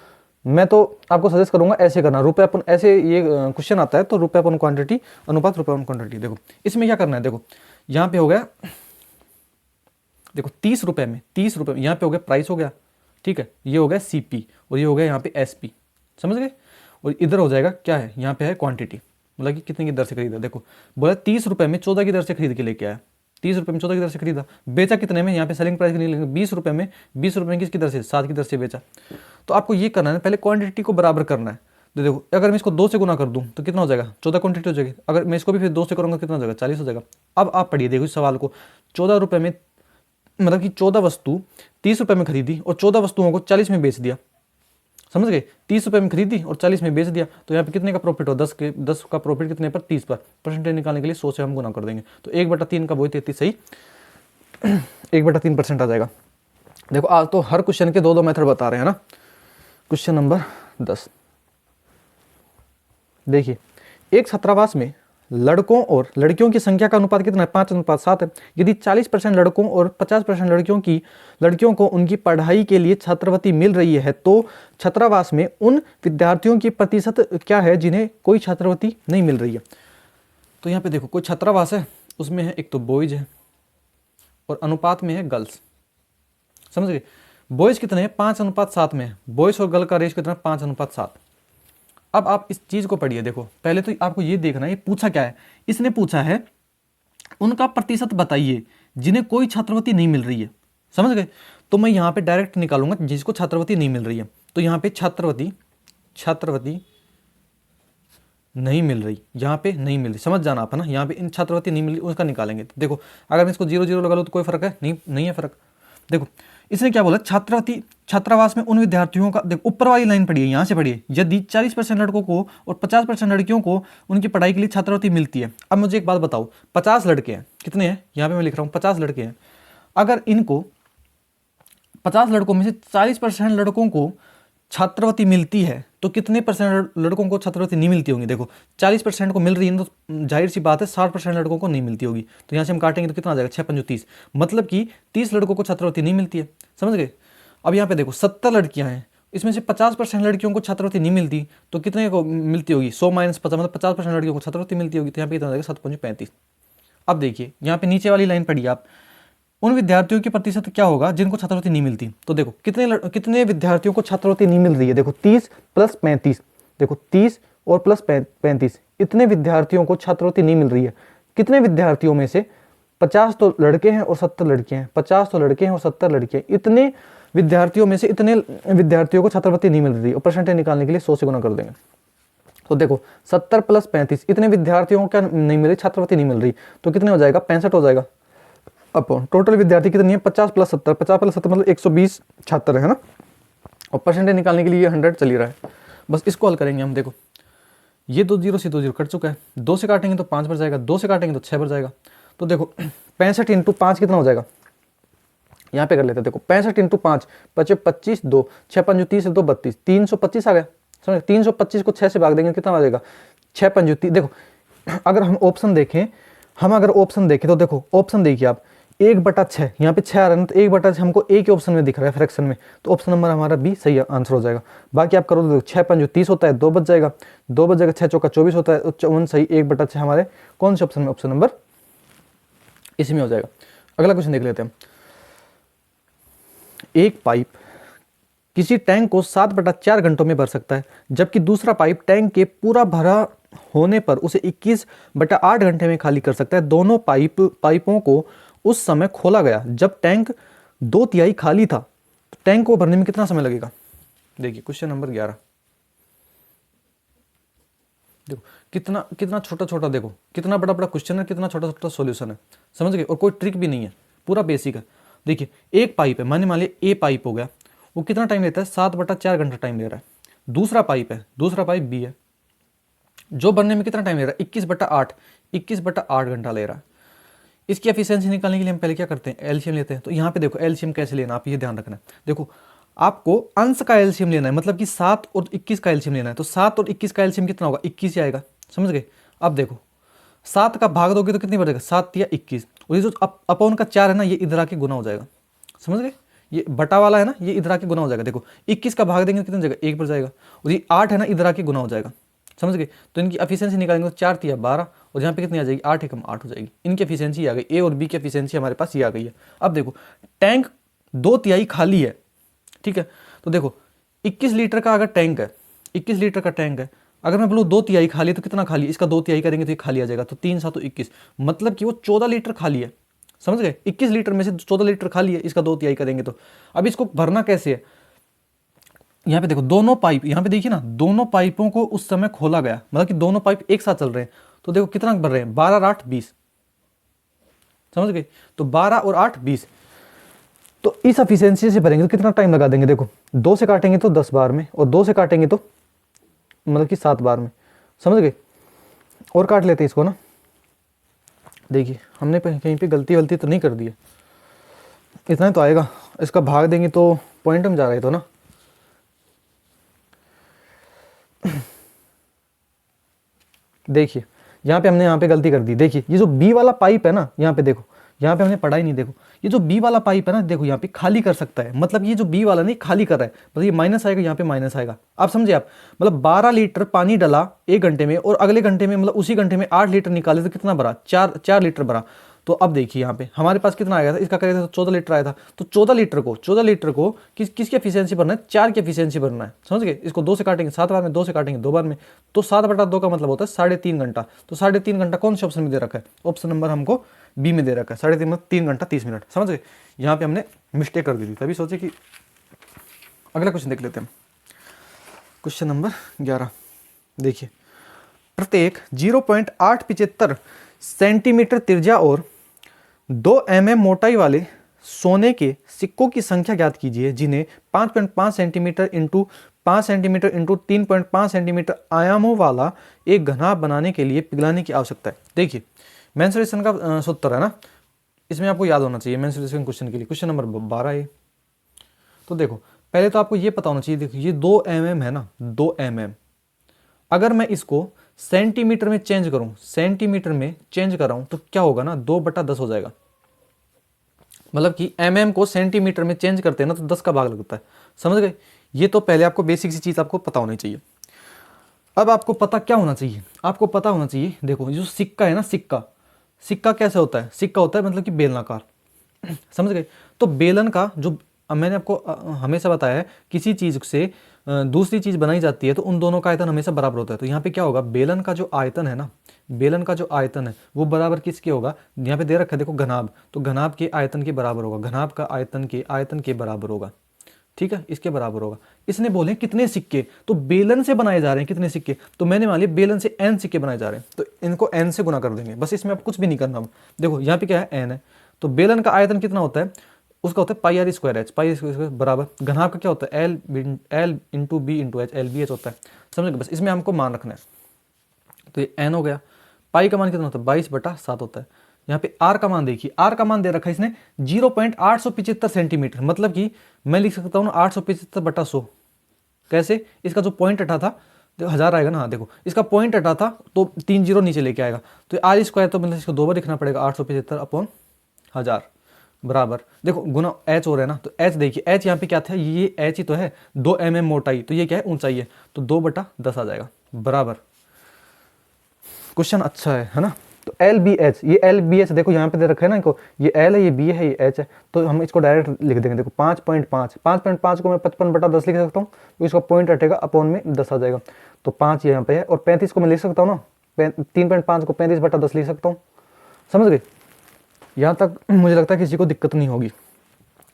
मैं तो आपको सजेस्ट करूंगा ऐसे करना, रुपए अपन ऐसे, ये क्वेश्चन आता है तो रुपए अपन क्वांटिटी अनुपात रुपए अपन क्वांटिटी। देखो इसमें क्या करना है, देखो यहाँ पे हो गया, देखो 30 रुपए में, 30 रुपए में यहाँ पे हो गया प्राइस हो गया, ठीक है, ये हो गया CP और ये हो गया यहाँ पे SP, समझ गए। और इधर हो जाएगा क्या है, यहाँ पे है क्वांटिटी, मतलब कि कितने की दर से खरीदा। देखो बोला 30 रुपए में 14 की दर से खरीद के लेके आया, 30 रुपए में 14 की दर से खरीदा, बेचा कितने में, यहाँ पे सेलिंग प्राइस के लिए 20 रुपए में, 20 रुपए में किसकी दर से, 7 की दर से बेचा। तो आपको ये करना है, पहले क्वांटिटी को बराबर करना है। तो देखो अगर मैं इसको 2 से गुना कर दूं तो कितना हो जाएगा, 14 क्वांटिटी हो जाएगी। अगर मैं इसको भी फिर 2 से करूंगा कितना हो जाएगा, 40 हो जाएगा। अब आप पढ़िए, देखो इस सवाल को, 14 रुपए में, मतलब कि 14 वस्तु 30 रुपए में खरीदी और 14 वस्तुओं को 40 में बेच दिया, समझ गए। 30 रुपए में खरीदी और 40 में बेच दिया, तो यहाँ पे कितने का प्रॉफिट हो, 10 का प्रॉफिट कितने पर, 30 पर। परसेंटेज निकालने के लिए 100 से हम गुना कर देंगे, तो 1/3 का वही 33 सही 1/3% आ जाएगा। देखो आज तो हर क्वेश्चन के 2 मेथड बता रहे हैं ना। क्वेश्चन नंबर 10 देखिए, एक छात्रावास में लड़कों और लड़कियों की संख्या का अनुपात कितना है, 5:7 है। यदि 40% लड़कों और 50% लड़कियों को उनकी पढ़ाई के लिए छात्रवृत्ति मिल रही है, तो छात्रावास में उन विद्यार्थियों की प्रतिशत क्या है जिन्हें कोई छात्रवृत्ति नहीं मिल रही है। तो यहाँ पे देखो कोई छात्रावास है, उसमें है एक तो बॉयज है और अनुपात में है गर्ल्स, समझ गए। बॉयज कितने हैं, 5:7 में है, बॉयज और गर्ल का रेशियो कितना है, 5:7। अब आप इस चीज़ को पढ़िए। देखो पहले तो आपको ये देखना है ये पूछा क्या है। इसने पूछा है उनका प्रतिशत बताइए जिन्हें कोई छात्रवृत्ति नहीं मिल रही है। समझ गए? तो मैं यहाँ पे डायरेक्ट निकालूंगा जिसको छात्रवृत्ति नहीं मिल रही है। तो यहाँ पे छात्रवृत्ति नहीं मिल रही, यहाँ पे नहीं मिल रही, समझ जाना आप है ना। यहाँ पे इन छात्रवृत्ति नहीं मिल रही उसका निकालेंगे। तो देखो अगर मैं इसको 0 0 लगा लूँ तो कोई फर्क है नहीं है फर्क। देखो इसने क्या बोला, छात्रवृत्ति छात्रावास में उन विद्यार्थियों का, देखो ऊपर वाली लाइन पढ़िए, यहाँ से पढ़िए, यदि 40% लड़कों को और 50% लड़कियों को उनकी पढ़ाई के लिए छात्रवृत्ति मिलती है। अब मुझे एक बात बताओ, 50 लड़के हैं, कितने हैं यहाँ पे मैं लिख रहा हूँ 50 लड़के हैं। अगर इनको 50 लड़कों में से 40% लड़कों को छात्रवृत्ति मिलती है तो कितने परसेंट लड़कों को छात्रवृत्ति नहीं मिलती होगी? देखो 40% को मिल रही है तो जाहिर सी बात है 60% लड़कों को नहीं मिलती होगी। तो यहाँ से हम काटेंगे तो कितना आ जाएगा, 6 5 30, मतलब कि 30 लड़कों को छात्रवृत्ति नहीं मिलती है। समझ गए? अब यहाँ पे देखो 70 लड़कियाँ हैं, इसमें से 50% लड़कियों को छात्रवृत्ति नहीं मिलती तो कितने को मिलती होगी, 100 - 50, मतलब 50% लड़कियों को छात्रवृत्ति मिलती होगी। तो यहाँ पे कितना आ जाएगा, 7 5 35। अब देखिए यहाँ पे नीचे वाली लाइन पढ़िए आप, उन विद्यार्थियों की प्रतिशत क्या होगा जिनको छात्रवृत्ति नहीं मिलती। तो देखो कितने विद्यार्थियों को छात्रवृत्ति नहीं मिल रही है। देखो 30 + 35, देखो 30 और प्लस 35, इतने विद्यार्थियों को छात्रवृत्ति नहीं मिल रही है। कितने विद्यार्थियों में से 50 तो लड़के हैं और 70 लड़कियां हैं, 50 तो लड़के हैं और 70 लड़कियां, इतने विद्यार्थियों में से इतने विद्यार्थियों को छात्रवृत्ति नहीं मिल रही है। और परसेंटेज निकालने के लिए 100 से गुना कर देंगे। तो देखो 70 + 35, इतने विद्यार्थियों को क्या नहीं मिल रही, छात्रवृत्ति नहीं मिल रही, तो कितने हो जाएगा, 65 हो जाएगा। अपॉन टोटल विद्यार्थी कितनी है, 50 + 70, 50 + 70 मतलब 120 छात्र है ना। और परसेंटेज निकालने के लिए 100 चल ही रहा है। बस इसको हल करेंगे हम। देखो ये 2 0 से 2 0 कट चुका है, 2 से काटेंगे तो 5 बढ़ जाएगा, 2 से काटेंगे तो 6 बढ़ जाएगा। तो देखो 65 × 5 कितना हो जाएगा, यहाँ पे कर लेते हैं। देखो 65 × 5 25 2 6 5 30 2 32, 325 आ गया। समझ, 325 को 6 से भाग देंगे कितना आ जाएगा, 6 5 30। देखो अगर हम ऑप्शन देखें, तो देखो ऑप्शन देखिए आप, 1/6, यहाँ पे 6 आ रहा है तो 1/6 हमको एक ही ऑप्शन में दिख रहा है फ्रैक्शन में, तो ऑप्शन नंबर हमारा बी सही आंसर हो जाएगा। बाकी आप करो तो 6 5 30 होता है, 2 बच जाएगा, 2 बच जाएगा, 6 चौका 24 होता है, 54 सही, 1/6 हमारे कौन से ऑप्शन में, ऑप्शन नंबर इसी में हो जाएगा। अगला क्वेश्चन देख लेते हैं। एक पाइप किसी टैंक को 7/4 घंटों में भर सकता है, जबकि दूसरा पाइप टैंक के पूरा भरा होने पर उसे 21/8 घंटे में खाली कर सकता है। दोनों पाइपों को उस समय खोला गया जब टैंक 2/3 खाली था। तो टैंक को भरने में कितना समय लगेगा? देखिए क्वेश्चन नंबर 11। देखो कितना छोटा छोटा, देखो कितना बड़ा बड़ा क्वेश्चन है, कितना छोटा छोटा सॉल्यूशन है। समझ गए? और कोई ट्रिक भी नहीं है, पूरा बेसिक है। देखिए एक पाइप है, मान लिया ए पाइप हो गया, वो कितना टाइम लेता है, 7/4 घंटा टाइम ले रहा है। दूसरा पाइप है, दूसरा पाइप बी है, जो भरने में कितना टाइम ले रहा है, 21/8 घंटा ले रहा है। इसकी एफिशिएंसी निकालने के लिए हम पहले क्या करते हैं, एलसीएम लेते हैं। तो यहाँ पे देखो एलसीएम कैसे लेना, आप ये ध्यान रखना है। देखो आपको अंश का एलसीएम लेना है, मतलब कि 7 और 21 का एलसीएम लेना है। तो 7 और 21 का एलसीएम कितना होगा, 21 ही आएगा। समझ गए? अब देखो 7 का भाग दोगे तो कितनी बढ़ेगा, 7 या 21, और ये जो अपॉन का 4 है ना, ये इधर आके गुना हो जाएगा। समझ गए? ये बटा वाला है ना, ये इधर आके गुना हो जाएगा। देखो 21 का भाग देंगे तो कितनी जगह, 1 पर जाएगा, और ये 8 है ना, इधर आके गुना हो जाएगा। समझ गए? तो इनकी एफिशिएंसी निकालेंगे तो 4 × 12, और यहाँ पे कितनी आ जाएगी, 8 × 8 हो जाएगी। इनकी एफिशिएंसी आ गई, ए और बी की एफिशिएंसी हमारे पास ये आ गई है। अब देखो टैंक 2/3 खाली है, ठीक है। तो देखो 21 लीटर का अगर टैंक है, 21 लीटर का टैंक है, अगर मैं बोलूँ 2/3 खाली तो कितना खाली, इसका 2/3 करेंगे तो ये खाली आ जाएगा। तो 3 7 21, मतलब कि वो 14 लीटर खाली है। समझ गए? 21 लीटर में से 14 लीटर खाली है, इसका 2/3 करेंगे तो। अब इसको भरना कैसे है, यहाँ पे देखो दोनों पाइप, यहाँ पे देखिए ना, दोनों पाइपों को उस समय खोला गया, मतलब कि दोनों पाइप एक साथ चल रहे हैं। तो देखो कितना भर रहे हैं, 12 और 8 20। समझ गए? तो 12 और 8 20। तो इस एफिशिएंसी से भरेंगे तो कितना टाइम लगा देंगे, देखो 2 से काटेंगे तो 10 बार में, और 2 से काटेंगे तो मतलब कि 7 बार में। समझ गए? और काट लेते इसको ना। देखिए हमने कहीं पे गलती तो नहीं कर दी है, इतना तो आएगा। इसका भाग देंगे तो पॉइंट में जा रहे तो ना। देखिए यहाँ पे हमने यहाँ पे गलती कर दी। देखिए ये जो बी वाला पाइप है ना, यहाँ पे देखो, यहाँ पे हमने पढ़ा ही नहीं। देखो ये जो बी वाला पाइप है ना, देखो यहाँ पे खाली कर सकता है, मतलब ये जो बी वाला नहीं खाली कर रहा है, मतलब ये माइनस आएगा, यहाँ पे माइनस आएगा। आप समझे? आप मतलब 12 लीटर पानी डाला 1 घंटे में, और अगले घंटे में मतलब उसी घंटे में 8 लीटर निकाले तो कितना भरा, 4 लीटर भरा। तो अब देखिए यहाँ पे हमारे पास कितना आया था, इसका करेगा तो 14 लीटर आया था। तो 14 लीटर को किसकी एफिशिएंसी भरना है, 4 की एफिशिएंसी भरना है, समझ गए। इसको 2 से काटेंगे 7 बार में, 2 से काटेंगे 2 बार में, तो 7/2 का मतलब होता है 3.5 घंटा। तो 3.5 घंटा कौन से ऑप्शन में दे रखा है, ऑप्शन नंबर हमको बी में दे रखा है, 3.5 मतलब 3 घंटा 30 मिनट, समझ गए। यहाँ पे हमने मिस्टेक कर दी थी, तभी सोचे कि अगला क्वेश्चन देख लेते हैं। क्वेश्चन नंबर 11 देखिए, प्रत्येक 0.875 सेंटीमीटर त्रिज्या और 2 mm मोटाई वाले सोने के सिक्कों की संख्या ज्ञात कीजिए जिन्हें 5.5 centimetre into 5 centimetre into 3.5 centimetre आयामों वाला एक घनाभ बनाने के लिए पिघलाने की आवश्यकता है। देखिए मेंसुरेशन का सूत्र है ना, इसमें आपको याद होना चाहिए मेंसुरेशन क्वेश्चन के लिए। क्वेश्चन नंबर 12 है। तो देखो पहले तो आपको ये पता होना चाहिए, देखो ये 2 mm है ना, 2 mm, अगर मैं इसको सेंटीमीटर में चेंज करूं, सेंटीमीटर में चेंज कर रहा हूं तो क्या होगा ना, 2/10 हो जाएगा। मतलब कि mm को सेंटीमीटर में चेंज करते हैं ना तो 10 का भाग लगता है, समझ गए। ये तो पहले आपको बेसिक सी चीज आपको पता होनी चाहिए। अब आपको पता क्या होना चाहिए, आपको पता होना चाहिए, देखो जो सिक्का है ना, सिक्का कैसे होता है, सिक्का होता है मतलब कि बेलनाकार, समझ गए। तो बेलन का जो मैंने आपको हमेशा बताया है, किसी चीज से दूसरी चीज बनाई जाती है तो उन दोनों का आयतन हमेशा बराबर होता है। तो यहाँ पे क्या होगा, बेलन का जो आयतन है ना, बेलन का जो आयतन है वो बराबर किसके होगा, यहाँ पे दे रखा है देखो घनाभ, तो घनाभ के आयतन के बराबर होगा, घनाभ का आयतन के बराबर होगा, ठीक है, इसके बराबर होगा। इसने बोले कितने सिक्के, तो बेलन से बनाए जा रहे हैं कितने सिक्के, तो मैंने मान लिया बेलन से n सिक्के बनाए जा रहे हैं, तो इनको n से गुना कर देंगे, बस इसमें अब कुछ भी नहीं करना। अब देखो यहाँ पे क्या है, n है, तो बेलन का आयतन कितना होता है, उसका होता है pi R square H, pi square बराबर घनाभ का क्या होता है, L into B into H, L B H होता है, समझ गए। बस इसमें हमको मान रखना है, तो ये n हो गया। पाई का मान कितना होता है, 22/7 होता है। यहाँ पे r का मान देखिए, r का मान दे रखा है इसने 0.875 सेंटीमीटर, मतलब कि मैं लिख सकता हूँ ना 875/100। कैसे, इसका जो पॉइंट हटा था, देखो 1000 आएगा ना, हाँ देखो इसका पॉइंट हटा था तो 3 जीरो नीचे लेके आएगा, तो आर स्क्वायर तो मतलब इसको 2 बार लिखना पड़ेगा, 875/1000 बराबर, देखो गुना h हो रहा है ना, तो h देखिए, h यहाँ पे क्या था, ये h ही तो है, 2 mm मोटाई, तो ये क्या है, ऊंचाई है, तो 2/10 आ जाएगा बराबर। क्वेश्चन अच्छा है ना। तो एल बी एच, ये एल बी एच देखो यहाँ पे दे रखा है ना इनको, ये एल है, ये बी है, ये एच है, तो हम इसको डायरेक्ट लिख देंगे। देखो 5.5 को मैं 55/10 लिख सकता हूँ, तो इसका पॉइंट हटेगा, अपॉन में 10 आ जाएगा, तो 5 यहाँ पे है, और 35 को मैं लिख सकता हूँ ना, 3.5 को 35/10 लिख सकता हूँ, समझ गए। यहाँ तक मुझे लगता है किसी को दिक्कत नहीं होगी।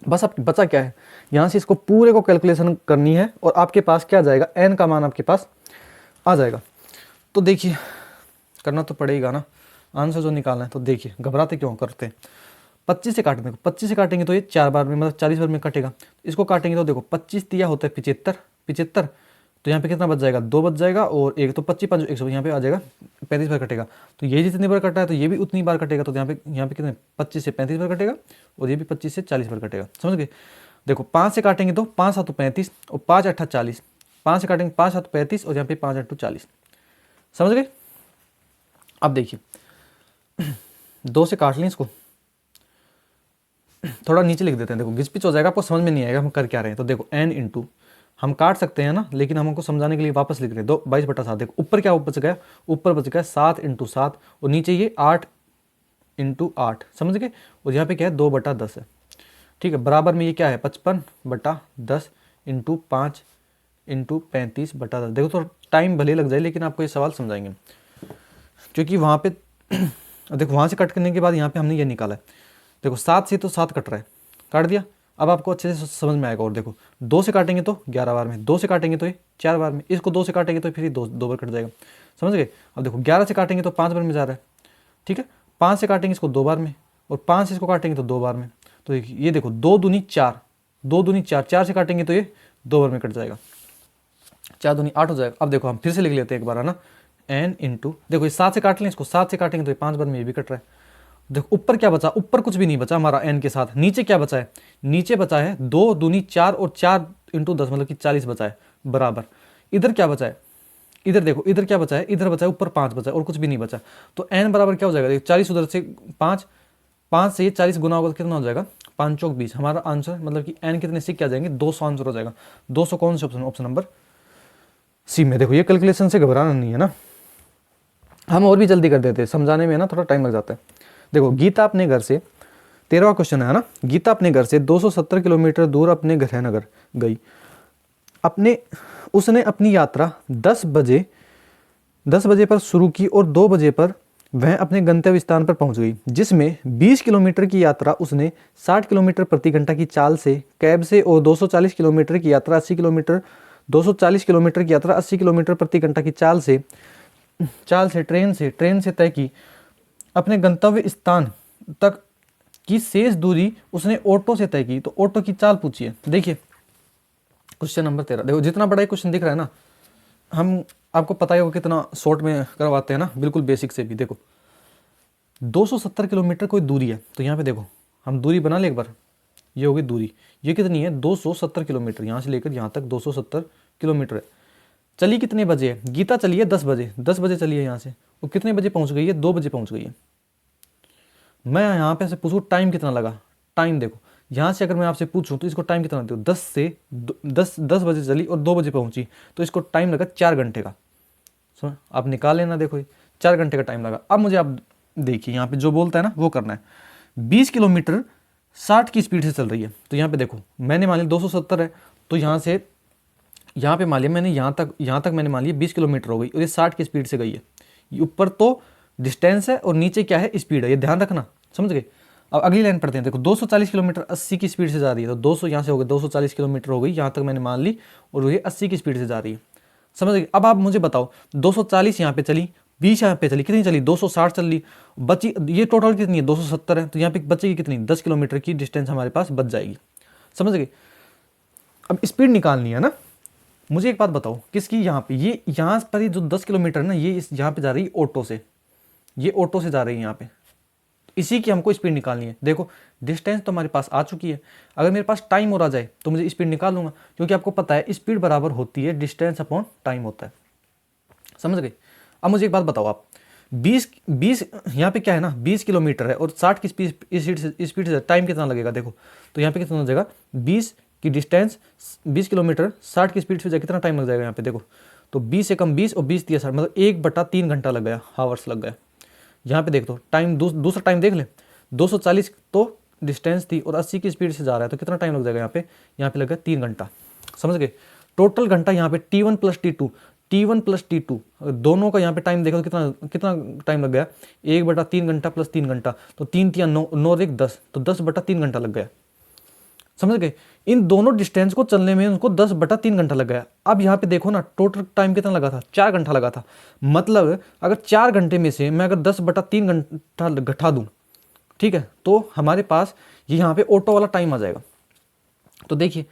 बस अब बचा क्या है, यहाँ से इसको पूरे को कैलकुलेशन करनी है और आपके पास क्या आ जाएगा, एन का मान आपके पास आ जाएगा। तो देखिए करना तो पड़ेगा ना, आंसर जो निकालना है। तो देखिए घबराते क्यों करते हैं, 25 से काटेंगे, 25 से काटेंगे तो ये 4 बार में मतलब 40 बार में कटेगा। इसको काटेंगे तो देखो 25 दिया होता है 75, तो यहाँ पे कितना बच जाएगा, 2 बच जाएगा, और एक तो 25 5 100, यहाँ पे आ जाएगा 35 बार कटेगा। तो ये जितनी बार कटा है तो ये भी उतनी बार कटेगा, तो यहाँ पे कितने 25 से 35 बार कटेगा, और ये भी 25 से 40 बार कटेगा, समझ गए। देखो 5 से काटेंगे तो 5 7 35 और 5 8 40, 5 से काटेंगे 5 7 35 और यहाँ पे 5 8 40, समझ गए। अब देखिए 2 से काट लें इसको, थोड़ा नीचे लिख देते हैं, देखो घिस पिच हो जाएगा, आपको समझ में नहीं आएगा हम कर क्या रहे हैं। तो देखो n इंटू, हम काट सकते हैं ना, लेकिन हम हमको समझाने के लिए वापस लिख रहे हैं, 22/7। देखो ऊपर क्या बच गया, ऊपर बच गया 7 × 7, और नीचे ये 8 × 8, समझ गए, और यहाँ पे क्या है 2/10 है, ठीक है। बराबर में ये क्या है 55/10 × 5 × 35/10। देखो तो टाइम भले लग जाए, लेकिन आपको ये सवाल समझाएंगे, क्योंकि वहाँ पे देखो वहाँ से कट करने के बाद यहाँ पे हमने ये निकाला है, देखो 7 से तो 7 कट रहा है, काट दिया। अब आपको अच्छे से समझ में आएगा। और देखो 2 से काटेंगे तो 11 बार में, 2 से काटेंगे तो ये 4 बार में, इसको 2 से काटेंगे तो फिर ये 2 बार कट जाएगा, समझ गए। अब देखो 11 से काटेंगे तो 5 बार में जा रहा है, ठीक है। 5 से काटेंगे इसको 2 बार में, और 5 से इसको काटेंगे तो 2 बार में, तो ये देखो 2 दूनी 4, 2 दूनी 4, 4 से काटेंगे तो ये 2 बार में कट जाएगा, 4 दूनी 8 हो जाएगा। अब देखो हम फिर से लिख लेते हैं एक बार, है ना, n इंटू, देखो ये 7 से काट लें, इसको 7 से काटेंगे तो ये 5 बार में ये भी कट रहा है। देखो ऊपर क्या बचा, ऊपर कुछ भी नहीं बचा हमारा n के साथ। नीचे क्या बचा है, नीचे बचा है 2 दूनी 4 और 4 × 10 मतलब कि 40 बचा है बराबर। इधर क्या बचा है, इधर देखो इधर क्या बचा है, इधर बचा है ऊपर 5 बचा है और कुछ भी नहीं बचा। तो n बराबर क्या हो जाएगा, देखो 40 उधर से 5 से ये 40 गुना होगा तो कितना हो जाएगा, 5 चौक 20। हमारा आंसर मतलब कि n कितने सिक्के आ जाएंगे, 200 आंसर हो जाएगा। 200 कौन से ऑप्शन, ऑप्शन नंबर सी में। देखो ये कैलकुलेशन से घबराना नहीं है ना, हम और भी जल्दी कर देते हैं, समझाने में ना थोड़ा टाइम लग जाता है। देखो गीता अपने घर से 13वां क्वेश्चन है ना, गीता अपने घर से 270 किलोमीटर दूर अपने गृह नगर गई। उसने अपनी यात्रा 10 बजे पर शुरू की और 2 बजे पर वह अपने गंतव्य स्थान पर पहुंच गई, जिसमें 20 किलोमीटर की यात्रा उसने 60 किलोमीटर प्रति घंटा की चाल से, कैब से, और 240 किलोमीटर की यात्रा 80 किलोमीटर प्रति घंटा की चाल से ट्रेन से तय की। अपने गंतव्य स्थान तक की शेष दूरी उसने ऑटो से तय की। तो ऑटो की चाल पूछी है। देखिए क्वेश्चन नंबर 13, देखो जितना बड़ा क्वेश्चन दिख रहा है ना, हम आपको पता ही होगा कितना शॉर्ट में करवाते हैं ना, बिल्कुल बेसिक से भी। देखो 270 किलोमीटर कोई दूरी है, तो यहाँ पे देखो हम दूरी बना ले एक बार, ये होगी दूरी, ये कितनी है 270 किलोमीटर, यहाँ से लेकर यहाँ तक 270 किलोमीटर है। चली कितने बजे है, गीता चली है 10 बजे चली है यहाँ से, वो कितने बजे पहुँच गई है, 2 बजे पहुँच गई है। मैं यहाँ पे से पूछूँ टाइम कितना लगा, टाइम देखो यहाँ से अगर मैं आपसे पूछूं तो इसको टाइम कितना देते हो, 10 बजे चली और 2 बजे पहुंची, तो इसको टाइम लगा 4 घंटे का। समझ, आप निकाल लेना, देखो 4 घंटे का टाइम लगा। अब मुझे आप देखिए यहाँ पे जो बोलता है ना वो करना है। 20 किलोमीटर 60 की स्पीड से चल रही है, तो यहाँ पे देखो मैंने मान लिया 270 है, तो यहाँ से यहाँ पे मान लिया मैंने यहाँ तक मैंने मान लिया 20 किलोमीटर हो गई, और ये 60 की स्पीड से गई है। ऊपर तो डिस्टेंस है और नीचे क्या है, स्पीड है, ये ध्यान रखना, समझ गए। अब अगली लाइन पढ़ते हैं। देखो 240 किलोमीटर 80 की स्पीड से जा रही है, तो 200 यहाँ से हो गए 240 किलोमीटर हो गई, यहाँ तक मैंने मान ली, और ये 80 की स्पीड से जा रही है, समझ गए। अब आप मुझे बताओ 240 यहाँ पे चली, 20 यहाँ पे चली, कितनी चली 260 चल ली, बची ये टोटल कितनी है 270 है, तो यहाँ पे बचेगी कितनी 10 किलोमीटर की डिस्टेंस हमारे पास बच जाएगी, समझ गए। अब स्पीड निकालनी है ना। मुझे एक बात बताओ, किसकी यहाँ पे, ये यहाँ पर जो 10 किलोमीटर ना, ये यहाँ पे जा रही है ऑटो से, ये ऑटो से जा रही है यहाँ पे, इसी की हमको स्पीड निकालनी है। देखो डिस्टेंस तो हमारे पास आ चुकी है, अगर मेरे पास टाइम और आ जाए तो मुझे स्पीड निकाल लूंगा, क्योंकि आपको पता है स्पीड बराबर होती है डिस्टेंस अपॉन टाइम होता है, समझ गए। अब मुझे एक बात बताओ आप, 20 यहाँ पे क्या है ना 20 किलोमीटर है और 60 की स्पीड से टाइम कितना लगेगा, देखो तो यहाँ पे कितना हो जाएगा 20 की डिस्टेंस 20 किलोमीटर 60 की स्पीड से जाए कितना टाइम लग जाएगा यहाँ पे, देखो तो 20 से कम 20 और 20 दिया 60, मतलब 1/3 घंटा लग गया, हावर्स लग गया। यहाँ पे देख दो टाइम, दूसरा टाइम देख ले, 240 तो डिस्टेंस थी और 80 की स्पीड से जा रहा है, तो कितना टाइम लग जाएगा यहाँ पे लग गया 3 घंटा, समझ गए। टोटल घंटा यहाँ पे T1 प्लस T2 दोनों का यहाँ पे टाइम देखो कितना टाइम लग गया, 1/3 घंटा प्लस 3 घंटा, तो 3 × 9 9 1 10, तो 10/3 घंटा लग गया, समझ गए। इन दोनों डिस्टेंस को चलने में उनको 10/3 घंटा लग गया। अब यहाँ पे देखो ना टोटल टाइम कितना लगा था, 4 घंटा लगा था, मतलब अगर 4 घंटे में से मैं अगर 10/3 घंटा घटा दूँ, ठीक है, तो हमारे पास ये यहाँ पे ऑटो वाला टाइम आ जाएगा। तो देखिए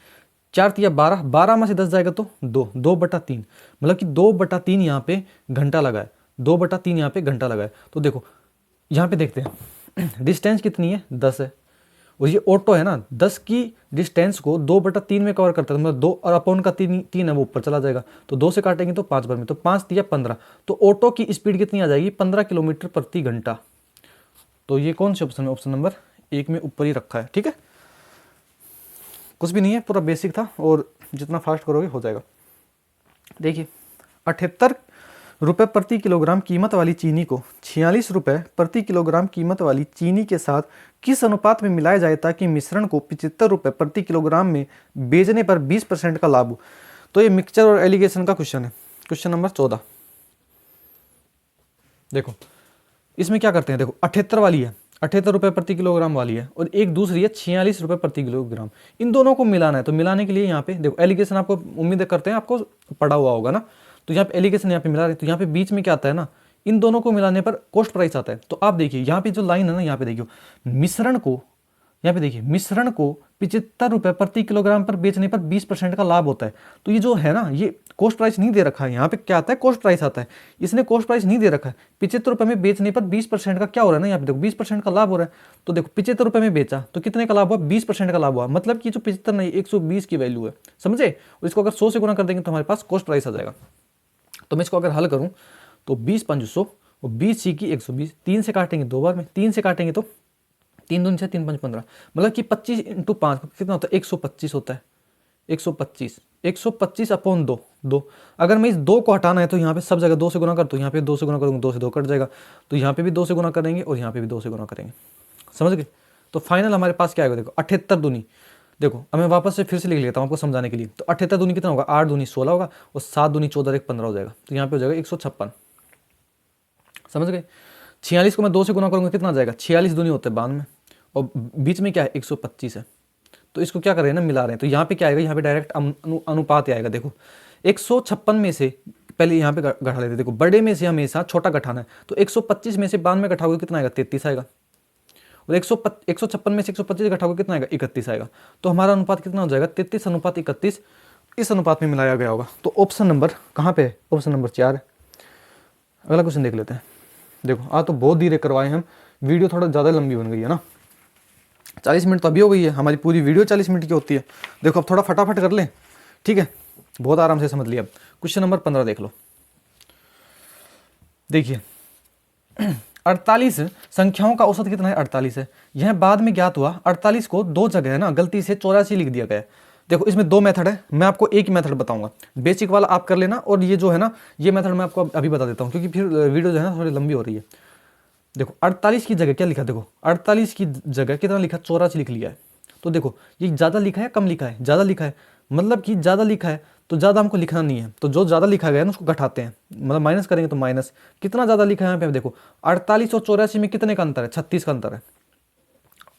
4 × 12, 12 में से 10 जाएगा तो 2/3, मतलब कि 2/3 यहाँ पे घंटा लगा है, 2/3 यहाँ पे घंटा लगा है। तो देखो यहाँ पे देखते हैं डिस्टेंस कितनी है 10 है, और ये ऑटो है ना 10 की डिस्टेंस को 2/3 में कवर करता है, मतलब 2 और अपॉन का 3 है वो ऊपर चला जाएगा, तो 2 से काटेंगे तो 5 बार में, तो 5 × 15, तो ऑटो की स्पीड कितनी आ जाएगी 15 किलोमीटर प्रति घंटा। तो ये कौन से ऑप्शन है, ऑप्शन नंबर 1 में ऊपर ही रखा है, ठीक है, कुछ भी नहीं है, पूरा बेसिक था, और जितना फास्ट करोगे हो जाएगा। देखिए 78 रुपये प्रति किलोग्राम कीमत वाली चीनी को 46 रुपये प्रति किलोग्राम कीमत वाली चीनी के साथ किस अनुपात में मिलाया जाए ताकि मिश्रण को 75 रुपये प्रति किलोग्राम में बेचने पर 20% का लाभ हो। तो ये मिक्सचर और एलिगेशन का क्वेश्चन है, क्वेश्चन नंबर 14। देखो इसमें क्या करते हैं, देखो 78 वाली है, 78 रुपये प्रति किलोग्राम वाली है, और एक दूसरी है 46 रुपये प्रति किलोग्राम, इन दोनों को मिलाना है। तो मिलाने के लिए यहाँ पे देखो एलिगेशन आपको उम्मीद करते हैं आपको पढ़ा हुआ होगा ना, तो यहाँ पे एलिगेशन यहाँ पे मिला रहे, तो यहाँ पे बीच में क्या आता है ना, इन दोनों को मिलाने पर कॉस्ट प्राइस आता है। तो आप देखिए यहाँ पे जो लाइन है ना, यहाँ पे देखियो मिश्रण को, यहाँ पे देखिए मिश्रण को 75 रुपये प्रति किलोग्राम पर बेचने पर 20% का लाभ होता है। तो ये जो है ना, ये कॉस्ट प्राइस नहीं दे रखा है, यहाँ पे क्या आता है कॉस्ट प्राइस आता है, इसने कॉस्ट प्राइस नहीं दे रखा है। 75 रुपये में बेचने पर 20% का क्या हो रहा है ना, यहाँ पे देखो 20% का लाभ हो रहा है। तो देखो 75 रुपये में बेचा तो कितने का लाभ हुआ, 20% का लाभ हुआ, मतलब कि जो 75 नहीं 120 की वैल्यू है, समझे। और इसको अगर 100 से गुना कर देंगे तो हमारे पास कॉस्ट प्राइस आ जाएगा। तो मैं इसको अगर हल करूँ तो 20 × 500 और 20 सी की 120, 3 से काटेंगे 2 बार में, 3 से काटेंगे तो 3 दूनी 3 5 15, मतलब कि 25 × 5 कितना होता है 125 होता है, 125 125 अपॉन 2। अगर मैं इस 2 को हटाना है तो यहाँ पे सब जगह 2 से गुना कर, तो यहाँ पे 2 से गुना करूँगा, 2 से 2 कट जाएगा, तो यहाँ पे भी 2 से गुना करेंगे और यहाँ पे भी 2 से गुना करेंगे। समझ गए? तो फाइनल हमारे पास क्या आएगा, देखो 78 दूनी, देखो अब मैं वापस से फिर से लिख लेता हूँ आपको समझाने के लिए। तो 78 दूनी कितना होगा, 8 दूनी 16 होगा और 7 दूनी 14 एक 15 हो जाएगा, तो यहाँ पे हो जाएगा 156। समझ गए? 46 को मैं 2 से गुना करूँगा कितना आ जाएगा, 46 दूनी होते हैं 92 और बीच में क्या है 125 है, तो इसको क्या कर रहे हैं ना, मिला रहे हैं। तो यहाँ पे क्या आएगा, यहाँ पे डायरेक्ट अनुपात आएगा। देखो 156 में से पहले यहाँ पे घटा लेते, देखो बड़े में से हमेशा छोटा घटाना है, तो 125 में से 92 घटाओगे कितना आएगा, 33 आएगा, और 156 में से 125 घटाओगे कितना आएगा, 31 आएगा। तो हमारा अनुपात कितना हो जाएगा, 33:31, इस अनुपात में मिलाया गया होगा। तो ऑप्शन नंबर कहाँ पे है, ऑप्शन नंबर 4 है। अगला क्वेश्चन देख लेते हैं। देखो आज तो बहुत धीरे करवाए हम, वीडियो थोड़ा ज़्यादा लंबी बन गई है ना, 40 मिनट तो अभी हो गई है, हमारी पूरी वीडियो 40 मिनट की होती है। देखो अब थोड़ा फटाफट कर लें, ठीक है, बहुत आराम से समझ लिया। अब क्वेश्चन नंबर 15 देख लो। देखिए 48 संख्याओं का औसत कितना है, 48 है। यह बाद में ज्ञात हुआ, 48 को 2 जगह है ना गलती से 84 लिख दिया गया है। देखो इसमें 2 मेथड है, मैं आपको एक ही मेथड बताऊंगा, बेसिक वाला आप कर लेना, और ये जो है ना ये मेथड मैं आपको अभी बता देता हूँ, क्योंकि फिर वीडियो जो है ना थोड़ी लंबी हो रही है। देखो 48 की जगह क्या लिखा, देखो 48 की जगह कितना लिखा, 84 लिख लिया है। तो देखो ये ज़्यादा लिखा है कम लिखा है, ज़्यादा लिखा है, मतलब कि ज़्यादा लिखा है तो ज़्यादा हमको लिखना नहीं है, तो जो ज़्यादा लिखा गया है ना उसको घटाते हैं, मतलब माइनस करेंगे तो माइनस। कितना ज़्यादा लिखा है यहाँ पे देखो, 48 और 84 में कितने का अंतर है, 36 का अंतर है।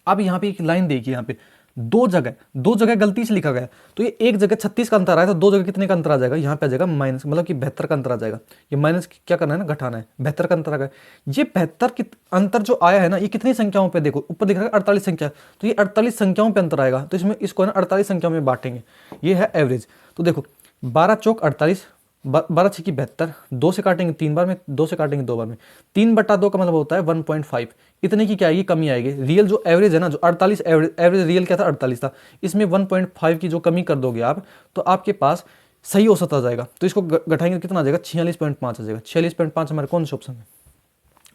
अब यहाँ पे एक लाइन देखिए, यहाँ पे दो जगह गलती से लिखा गया है, तो ये एक जगह 36 का अंतर आया, तो 2 जगह कितने का अंतर आ जाएगा, यहाँ पे आ जाएगा माइनस, मतलब कि 72 का अंतर आ जाएगा। ये माइनस क्या करना है ना, घटाना है, 72 का अंतर आ गया। ये 72 की अंतर जो आया है ना, ये कितनी संख्याओं पे, देखो ऊपर दिख रहा है 48 संख्या, तो ये 48 संख्याओं पे अंतर आएगा, तो इसमें इसको है ना 48 संख्याओं में बांटेंगे, ये है एवरेज। तो देखो 12 चौक 48, 12 छक्की 72, 2 से काटेंगे 3 बार में, 2 से काटेंगे 2 बार में, 3/2 का मतलब होता है 1.5। इतने की क्या आएगी, कमी आएगी। रियल जो एवरेज है ना, जो 48 एवरेज रियल क्या था, 48 था, इसमें 1.5 की जो कमी कर दोगे आप, तो आपके पास सही औसत आ जाएगा। तो इसको घटाएंगे कितना आ जाएगा, 46.5 आ जाएगा। 46.5 हमारे कौन से ऑप्शन में,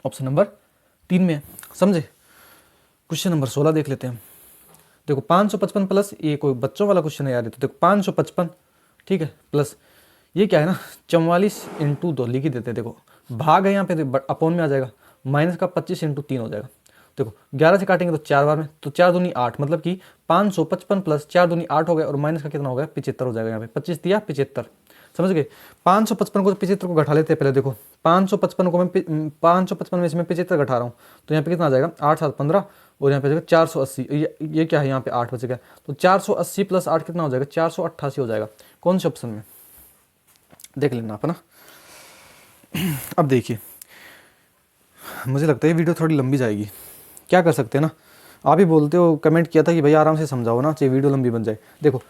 ऑप्शन नंबर 3 में है। समझे? क्वेश्चन नंबर 16 देख लेते हैं। देखो 555 प्लस, ये कोई बच्चों वाला क्वेश्चन है यार, तो देखो 555, ठीक है, प्लस ये क्या है ना 44 × 2 लिख ही देते हैं। देखो भाग है यहाँ पे, अपॉन में आ जाएगा, माइनस का 25 × 3 हो जाएगा। देखो 11 से काटेंगे तो 4 बार में, तो 4 दूनी 8, मतलब कि 555 प्लस 4 दूनी 8 हो गया, और माइनस का कितना हो गया, 75 हो जाएगा। यहाँ पे 25 दिया 75, समझ गए? 555 को 75 को घटा लेते हैं पहले। देखो 555 को मैं 555 में से मैं 75 घटा रहा हूँ, तो यहाँ पे कितना आ जाएगा, 8 7 15, और यहाँ पे जाएगा 480। ये क्या है, यहाँ पे 8 बच गया, तो 480 प्लस 8 कितना हो जाएगा, 488 हो जाएगा। कौन से ऑप्शन में, देख लेना आप ना। अब देखिए मुझे लगता है ये वीडियो थोड़ी लंबी जाएगी, क्या कर सकते हैं ना, आप ही बोलते हो, कमेंट किया था कि भैया आराम से समझाओ ना, चाहिए वीडियो लंबी बन जाए। देखो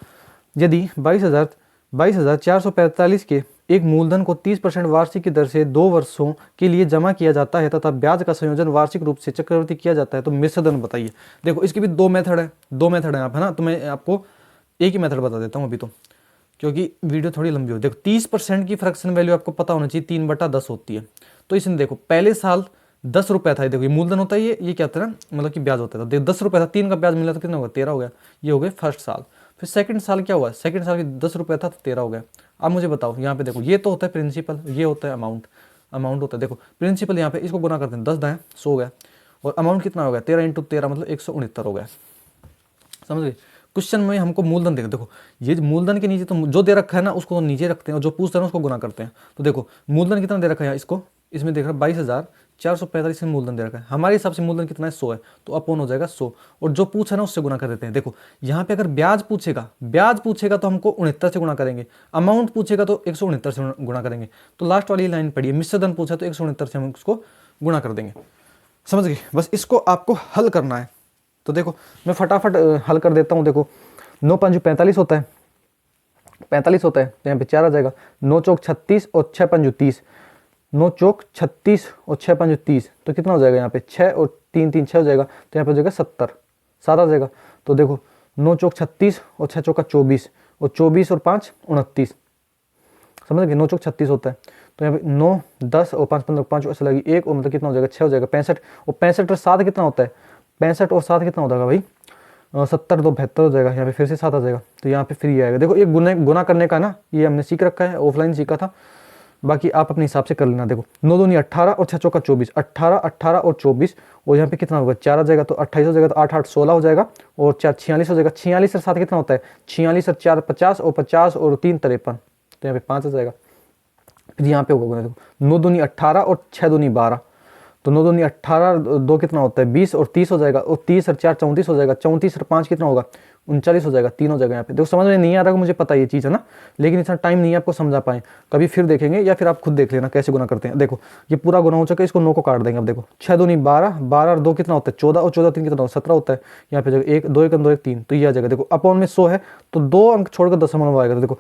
यदि 22,445 के एक मूलधन को 30% वार्षिक की दर से 2 वर्षों के लिए जमा किया जाता है तथा ब्याज का संयोजन वार्षिक रूप से चक्रवृद्धि किया जाता है, तो मिश्र धन बताइए। देखो इसके भी 2 मेथड है, 2 मेथड है आप, है ना, तो मैं आपको एक ही मेथड बता देता हूँ अभी तो, क्योंकि वीडियो थोड़ी लंबी हो। देखो 30% की फ्रैक्शन वैल्यू आपको पता होना चाहिए, 3/10 होती है। तो इसमें देखो पहले साल 10 रुपये था, देखो ये मूलधन होता है, ये क्या होता है ना, मतलब कि ब्याज होता है। तो देखो 10 रुपये था, 3 का ब्याज मिला तो कितना होगा, 13 हो गया, ये हो गए फर्स्ट साल। फिर सेकंड साल क्या हुआ, सेकंड साल भी 10 रुपये था तो 13 हो गया। अब मुझे बताओ यहाँ पे, देखो ये तो होता है प्रिंसिपल, ये होता है अमाउंट होता है। देखो प्रिंसिपल यहाँ पे इसको गुना करते हैं, 10 दाएँ 100 हो गया, और अमाउंट कितना हो गया, 13 × 13 मतलब 169 हो गया। समझ गए? क्वेश्चन में हमको मूलधन देखो, ये मूलधन के नीचे तो जो दे रखा है ना उसको नीचे रखते हैं, और जो पूछते हैं उसको गुना करते हैं। तो देखो मूलधन कितना दे रखा है इसको, इसमें देख रहा है 22,445 में मूलधन दे रखा है, हमारे हिसाब से मूलधन कितना है, 100 है, तो अपॉन हो जाएगा 100, और जो पूछा ना उससे गुना कर देते हैं। देखो यहाँ पे अगर ब्याज पूछेगा तो हमको 69 से गुना करेंगे, अमाउंट पूछेगा तो 169 से गुना करेंगे। तो लास्ट वाली लाइन पढ़िए, मिश्र धन पूछा तो 169 से हम उसको गुना कर देंगे। समझ गए? बस इसको आपको हल करना है। तो देखो मैं फटाफट हल कर देता हूँ। देखो 9 5 45 होता है, 45 होता है, तो यहाँ पे 4 आ जाएगा। 9 चौक 36 और 6 5 30, 9 चौक 36 और 6 5 30, तो कितना हो जाएगा, यहाँ पे 6 और 3 3 6 हो जाएगा, तो यहाँ पे हो जाएगा 70, 7 आ जाएगा। तो देखो 9 चौक 36 और 6 चौका 24, और 24 और 5 29, समझ गए? 9 चौक 36 होता है, तो यहाँ पे 9 10 और 5 15 5 ऐसा लगी 1, और मतलब कितना हो जाएगा 6 हो जाएगा। 65 और 65 और 7 कितना होता है, 65 और 7 कितना होता है भाई, 70 2 72 हो जाएगा, यहाँ पे फिर से 7 आ जाएगा, तो यहाँ पे फिर ये आएगा। देखो ये गुना करने का ना, ये हमने सीख रखा है, ऑफलाइन सीखा था, बाकी आप अपने हिसाब से कर लेना। देखो 9 दूनी 18 और 6 चौका 24, 18 18 और 24, और यहाँ पे कितना होगा 4 आ जाएगा, तो 28 हो जाएगा, तो 8 8 16 हो जाएगा, और 4 46 हो जाएगा। 46 और 7 कितना होता है 46 और 4 50, और 50 और 3 53, तो यहाँ पे 5 आ जाएगा। फिर यहाँ पे होगा देखो 9 दूनी 18 और 6 दूनी 12, तो 9 दूनी 18 2 कितना होता है 20 और 30 हो जाएगा, और 30 और 4 34 हो जाएगा, 34 और 5 कितना होगा 39 हो जाएगा, 3 हो जाएगा। यहाँ पे देखो समझ में नहीं आ रहा, मुझे पता ये चीज़ है ना, लेकिन इतना टाइम नहीं है आपको समझा पाए, कभी फिर देखेंगे या फिर आप खुद देख लेना कैसे गुना करते हैं। देखो ये पूरा गुना हो चुका है, इसको 9 को काट देंगे। अब देखो 6 दूनी 12, 12 और 2 कितना होता है 14, और 14 3 कितना होता है 17 होता है। यहाँ पे जगह 1 2 1 2 1 3, तो ये आ जाएगा। देखो अपॉन में 100 है, तो 2 अंक छोड़कर दशमलव आएगा। तो देखो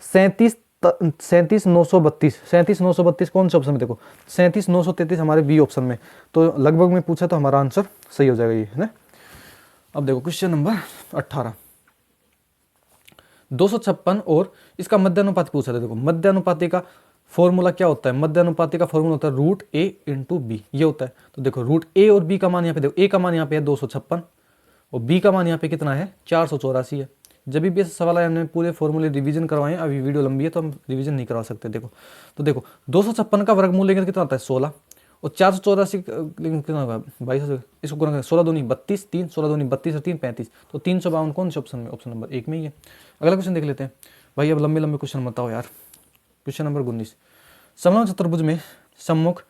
37 932, 37 932 कौन से ऑप्शन में, देखो 37 933 हमारे बी ऑप्शन में, तो लगभग में पूछा तो हमारा आंसर सही हो जाएगा ये, है ना। अब देखो क्वेश्चन नंबर 18, 256 और इसका मध्यानुपात पूछा था। देखो मध्यानुपाती का फॉर्मूला क्या होता है, मध्यानुपाती का फॉर्मूला होता है रूट ए इंटू बी, ये होता है। तो देखो रूट ए और बी का मान यहाँ पे, देखो ए का मान यहाँ पे है 256 और बी का मान यहाँ पे कितना है 484 है। जब भी ऐसा सवाल आया हमने पूरे फॉर्मूले रिवीजन करवाए, अभी वीडियो लंबी है तो हम रिवीजन नहीं करवा सकते। देखो तो देखो 256 का वर्गमूल लेंगे कितना आता है 16, और 484 कितना होगा 22, इसको गुणा करें 16 दूनी 32 3, 16 दूनी 32 और 3 35, तो 352 कौन से ऑप्शन में, ऑप्शन नंबर 1 में ही है। अगला क्वेश्चन देख लेते हैं भाई, अब लंबे लंबे क्वेश्चन बताओ यार। क्वेश्चन नंबर 19, समलंब चतुर्भुज में सम्मुख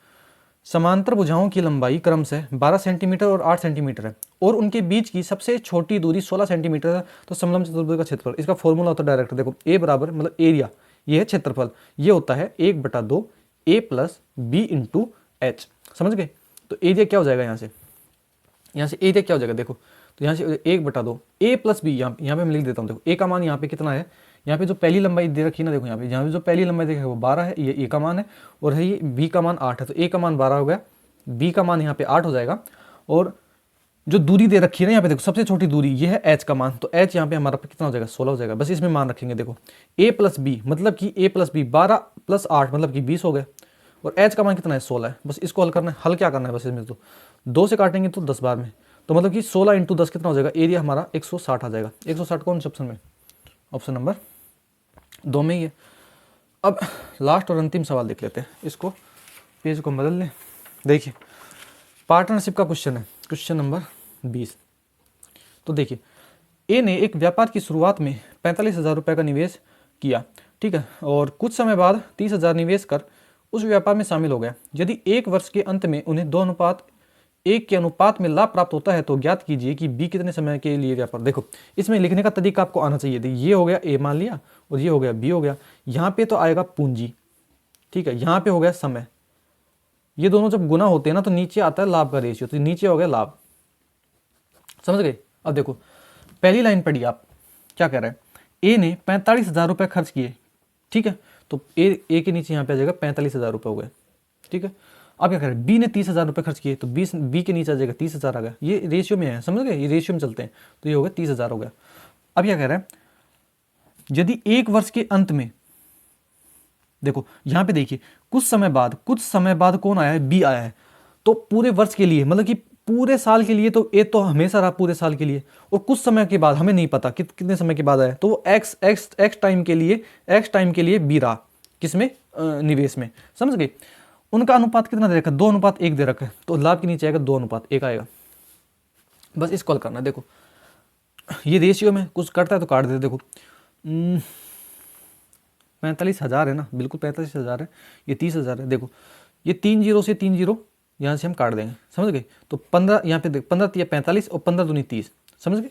समांतर भुजाओं की लंबाई क्रमशः 12 सेंटीमीटर और 8 सेंटीमीटर है, और उनके बीच की सबसे छोटी दूरी 16 सेंटीमीटर है। तो समलंब चतुर्भुज का क्षेत्रफल, इसका फॉर्मूला होता है डायरेक्ट, देखो ए बराबर मतलब एरिया, ये है क्षेत्रफल, ये होता है 1/2 ए प्लस बी इंटू एच। समझ गए, तो एरिया क्या हो जाएगा यहाँ से एरिया क्या हो जाएगा, देखो तो यहाँ से 1/2 ए प्लस बी, यहाँ पे मैं लिख देता हूँ। देखो ए का मान यहाँ पे कितना है, यहाँ पे जो पहली लंबाई दे रखी है ना, देखो यहाँ पे जो पहली लंबाई देखा है वो 12 है, ये ए का मान है, और है ये बी का मान 8 है, तो ए का मान 12 हो गया, बी का मान यहाँ पे 8 हो जाएगा, और जो दूरी दे रखी है ना यहाँ पे देखो सबसे छोटी दूरी ये है एच का मान, तो एच यहाँ पे हमारा कितना हो जाएगा 16 हो जाएगा। बस इसमें मान रखेंगे, देखो ए प्लस बी मतलब कि ए प्लस बी 12 प्लस 8 मतलब कि 20 हो गया, और एच का मान कितना है 16 है। बस इसको हल करना है, हल क्या करना है बस इसमें, तो 2 से काटेंगे तो 10 बार में, तो मतलब कि 16 इंटू 10 कितना हो जाएगा, एरिया हमारा 160 आ जाएगा। 160 कौन से ऑप्शन में, ऑप्शन नंबर 2 में ही है। अब लास्ट और अंतिम सवाल देख लेते हैं, इसको पेज को बदल लें। देखिए पार्टनरशिप का क्वेश्चन है, क्वेश्चन नंबर 20। तो देखिए ए ने एक व्यापार की शुरुआत में 45,000 रुपये का निवेश किया, ठीक है, और कुछ समय बाद 30,000 निवेश कर उस व्यापार में शामिल हो गया। यदि 1 वर्ष के अंत में उन्हें 2:1 के अनुपात में लाभ प्राप्त होता है, तो ज्ञात कीजिए कि बी कितने समय के लिए व्यापार। देखो इसमें लिखने का तरीका आपको आना चाहिए, ये हो गया ए मान लिया, और ये हो गया बी हो गया, यहाँ पे तो आएगा पूंजी, ठीक है, यहाँ पे हो गया समय, ये दोनों जब गुना होते हैं ना तो नीचे आता है लाभ का रेशियो, तो नीचे हो गया लाभ। समझ गए। अब देखो पहली लाइन पढ़िए आप, क्या कह रहा है, ए ने 45,000 रुपये खर्च किए, ठीक है, तो ए के नीचे यहाँ पे आ जाएगा 45,000 रुपये हो गए, ठीक है। अब क्या कह रहे हैं, बी ने 30,000 रुपये खर्च किए, तो बी के नीचे आ जाएगा 30,000 आ गया, ये रेशियो में है, समझ गए, ये रेशियो में चलते हैं, तो ये हो गया 30,000 हो गया। अब क्या कह रहा है, यदि 1 वर्ष के अंत में, देखो यहाँ पे देखिए कुछ समय बाद कौन आया है, बी आया है, तो पूरे वर्ष के लिए मतलब कि पूरे साल के लिए तो ए तो हमेशा रहा पूरे साल के लिए, और कुछ समय के बाद हमें नहीं पता कितने समय के बाद आया, तो वो एक्स टाइम के लिए बी रहा, किसमें निवेश में। समझ गए। उनका अनुपात कितना दे रखा है, 2:1 दे रखा है, तो लाभ के नीचे आएगा 2:1 आएगा। बस इसको हल करना है। देखो ये रेशियो में कुछ कटता है तो काट दे, देखो 45,000 है ना, बिल्कुल 45,000 है, ये 30,000 है। देखो ये 3 जीरो से 3 जीरो यहाँ से हम काट देंगे, समझ गए, तो 15 यहाँ पे देख 15 या 45 और 15 दूनी 30, समझ गए।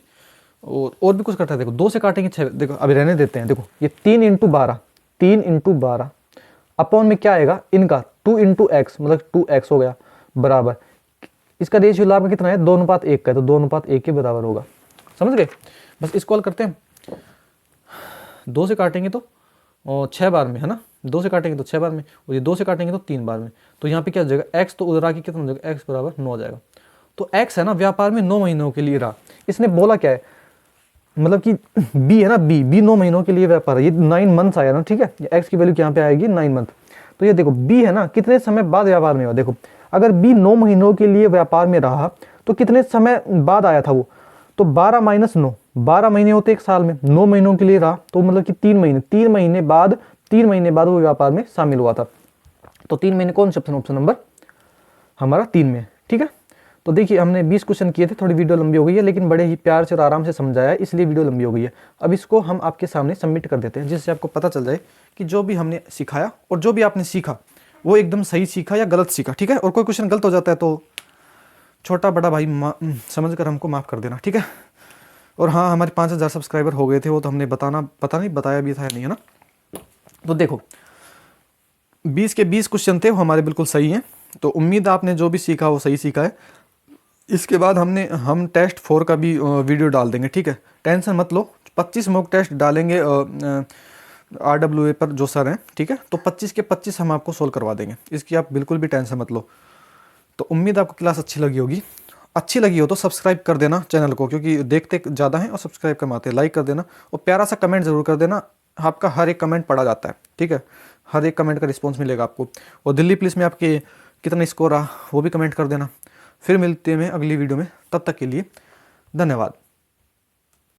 और भी कुछ कटता है, देखो 2 से काटेंगे 6, देखो अभी रहने देते हैं। देखो ये 3 × 12 अपॉन में क्या आएगा इनका 2 × x मतलब 2x हो गया, बराबर इसका रेशियो लाभ में कितना है 2:1 का है, तो 2:1 के बराबर होगा। समझ गए। बस इसको हल करते हैं, 2 से काटेंगे तो 6 बार में, है ना, 2 से काटेंगे तो 6 बार में, और ये 2 से काटेंगे तो 3 बार में, तो यहाँ पे क्या हो जाएगा x, तो उधर आके कितना हो जाएगा x बराबर 9 हो जाएगा। तो x है ना व्यापार में 9 महीनों के लिए रहा। इसने बोला क्या है, मतलब कि b है ना, b 9 महीनों के लिए व्यापार है, ये 9 मंथ्स आया ना, ठीक है, x की वैल्यू यहाँ पे आएगी 9 मंथ। तो ये देखो b है ना कितने समय बाद व्यापार में हुआ, देखो अगर b 9 महीनों के लिए व्यापार में रहा तो कितने समय बाद आया था वो, तो 12 माइनस 9, 12 महीने होते एक साल में, 9 महीनों के लिए रहा, तो मतलब कि 3 महीने बाद वो व्यापार में शामिल हुआ था। तो 3 महीने कौन सा ऑप्शन नंबर हमारा 3 में, ठीक है। तो देखिए हमने 20 क्वेश्चन किए थे, थोड़ी वीडियो लंबी हो गई है, लेकिन बड़े ही प्यार से और आराम से समझाया है, इसलिए वीडियो लंबी हो गई है। अब इसको हम आपके सामने सबमिट कर देते हैं, जिससे आपको पता चल जाए कि जो भी हमने सिखाया और जो भी आपने सीखा वो एकदम सही सीखा या गलत सीखा, ठीक है। और कोई क्वेश्चन गलत हो जाता है तो छोटा बड़ा भाई समझ कर हमको माफ़ कर देना, ठीक है। और हाँ, हमारे 5000 सब्सक्राइबर हो गए थे, वो तो हमने पता नहीं बताया भी था या नहीं, है ना। तो देखो 20 के 20 क्वेश्चन थे, वो हमारे बिल्कुल सही हैं। तो उम्मीद आपने जो भी सीखा वो सही सीखा है। इसके बाद हम टेस्ट 4 का भी वीडियो डाल देंगे, ठीक है, टेंशन मत लो। 25 मॉक टेस्ट डालेंगे RWA पर जो सर हैं, ठीक है। तो 25 के 25 हम आपको सोल्व करवा देंगे, इसकी आप बिल्कुल भी टेंशन मत लो। तो उम्मीद आपको क्लास अच्छी लगी होगी। अच्छी लगी हो तो सब्सक्राइब कर देना चैनल को, क्योंकि देखते ज़्यादा हैं और सब्सक्राइब कम आते हैं। लाइक कर देना और प्यारा सा कमेंट ज़रूर कर देना, आपका हर एक कमेंट पढ़ा जाता है, ठीक है। हर एक कमेंट का रिस्पॉन्स मिलेगा आपको। और दिल्ली पुलिस में आपके कितना स्कोर रहा वो भी कमेंट कर देना। फिर मिलते हैं अगली वीडियो में, तब तक के लिए धन्यवाद।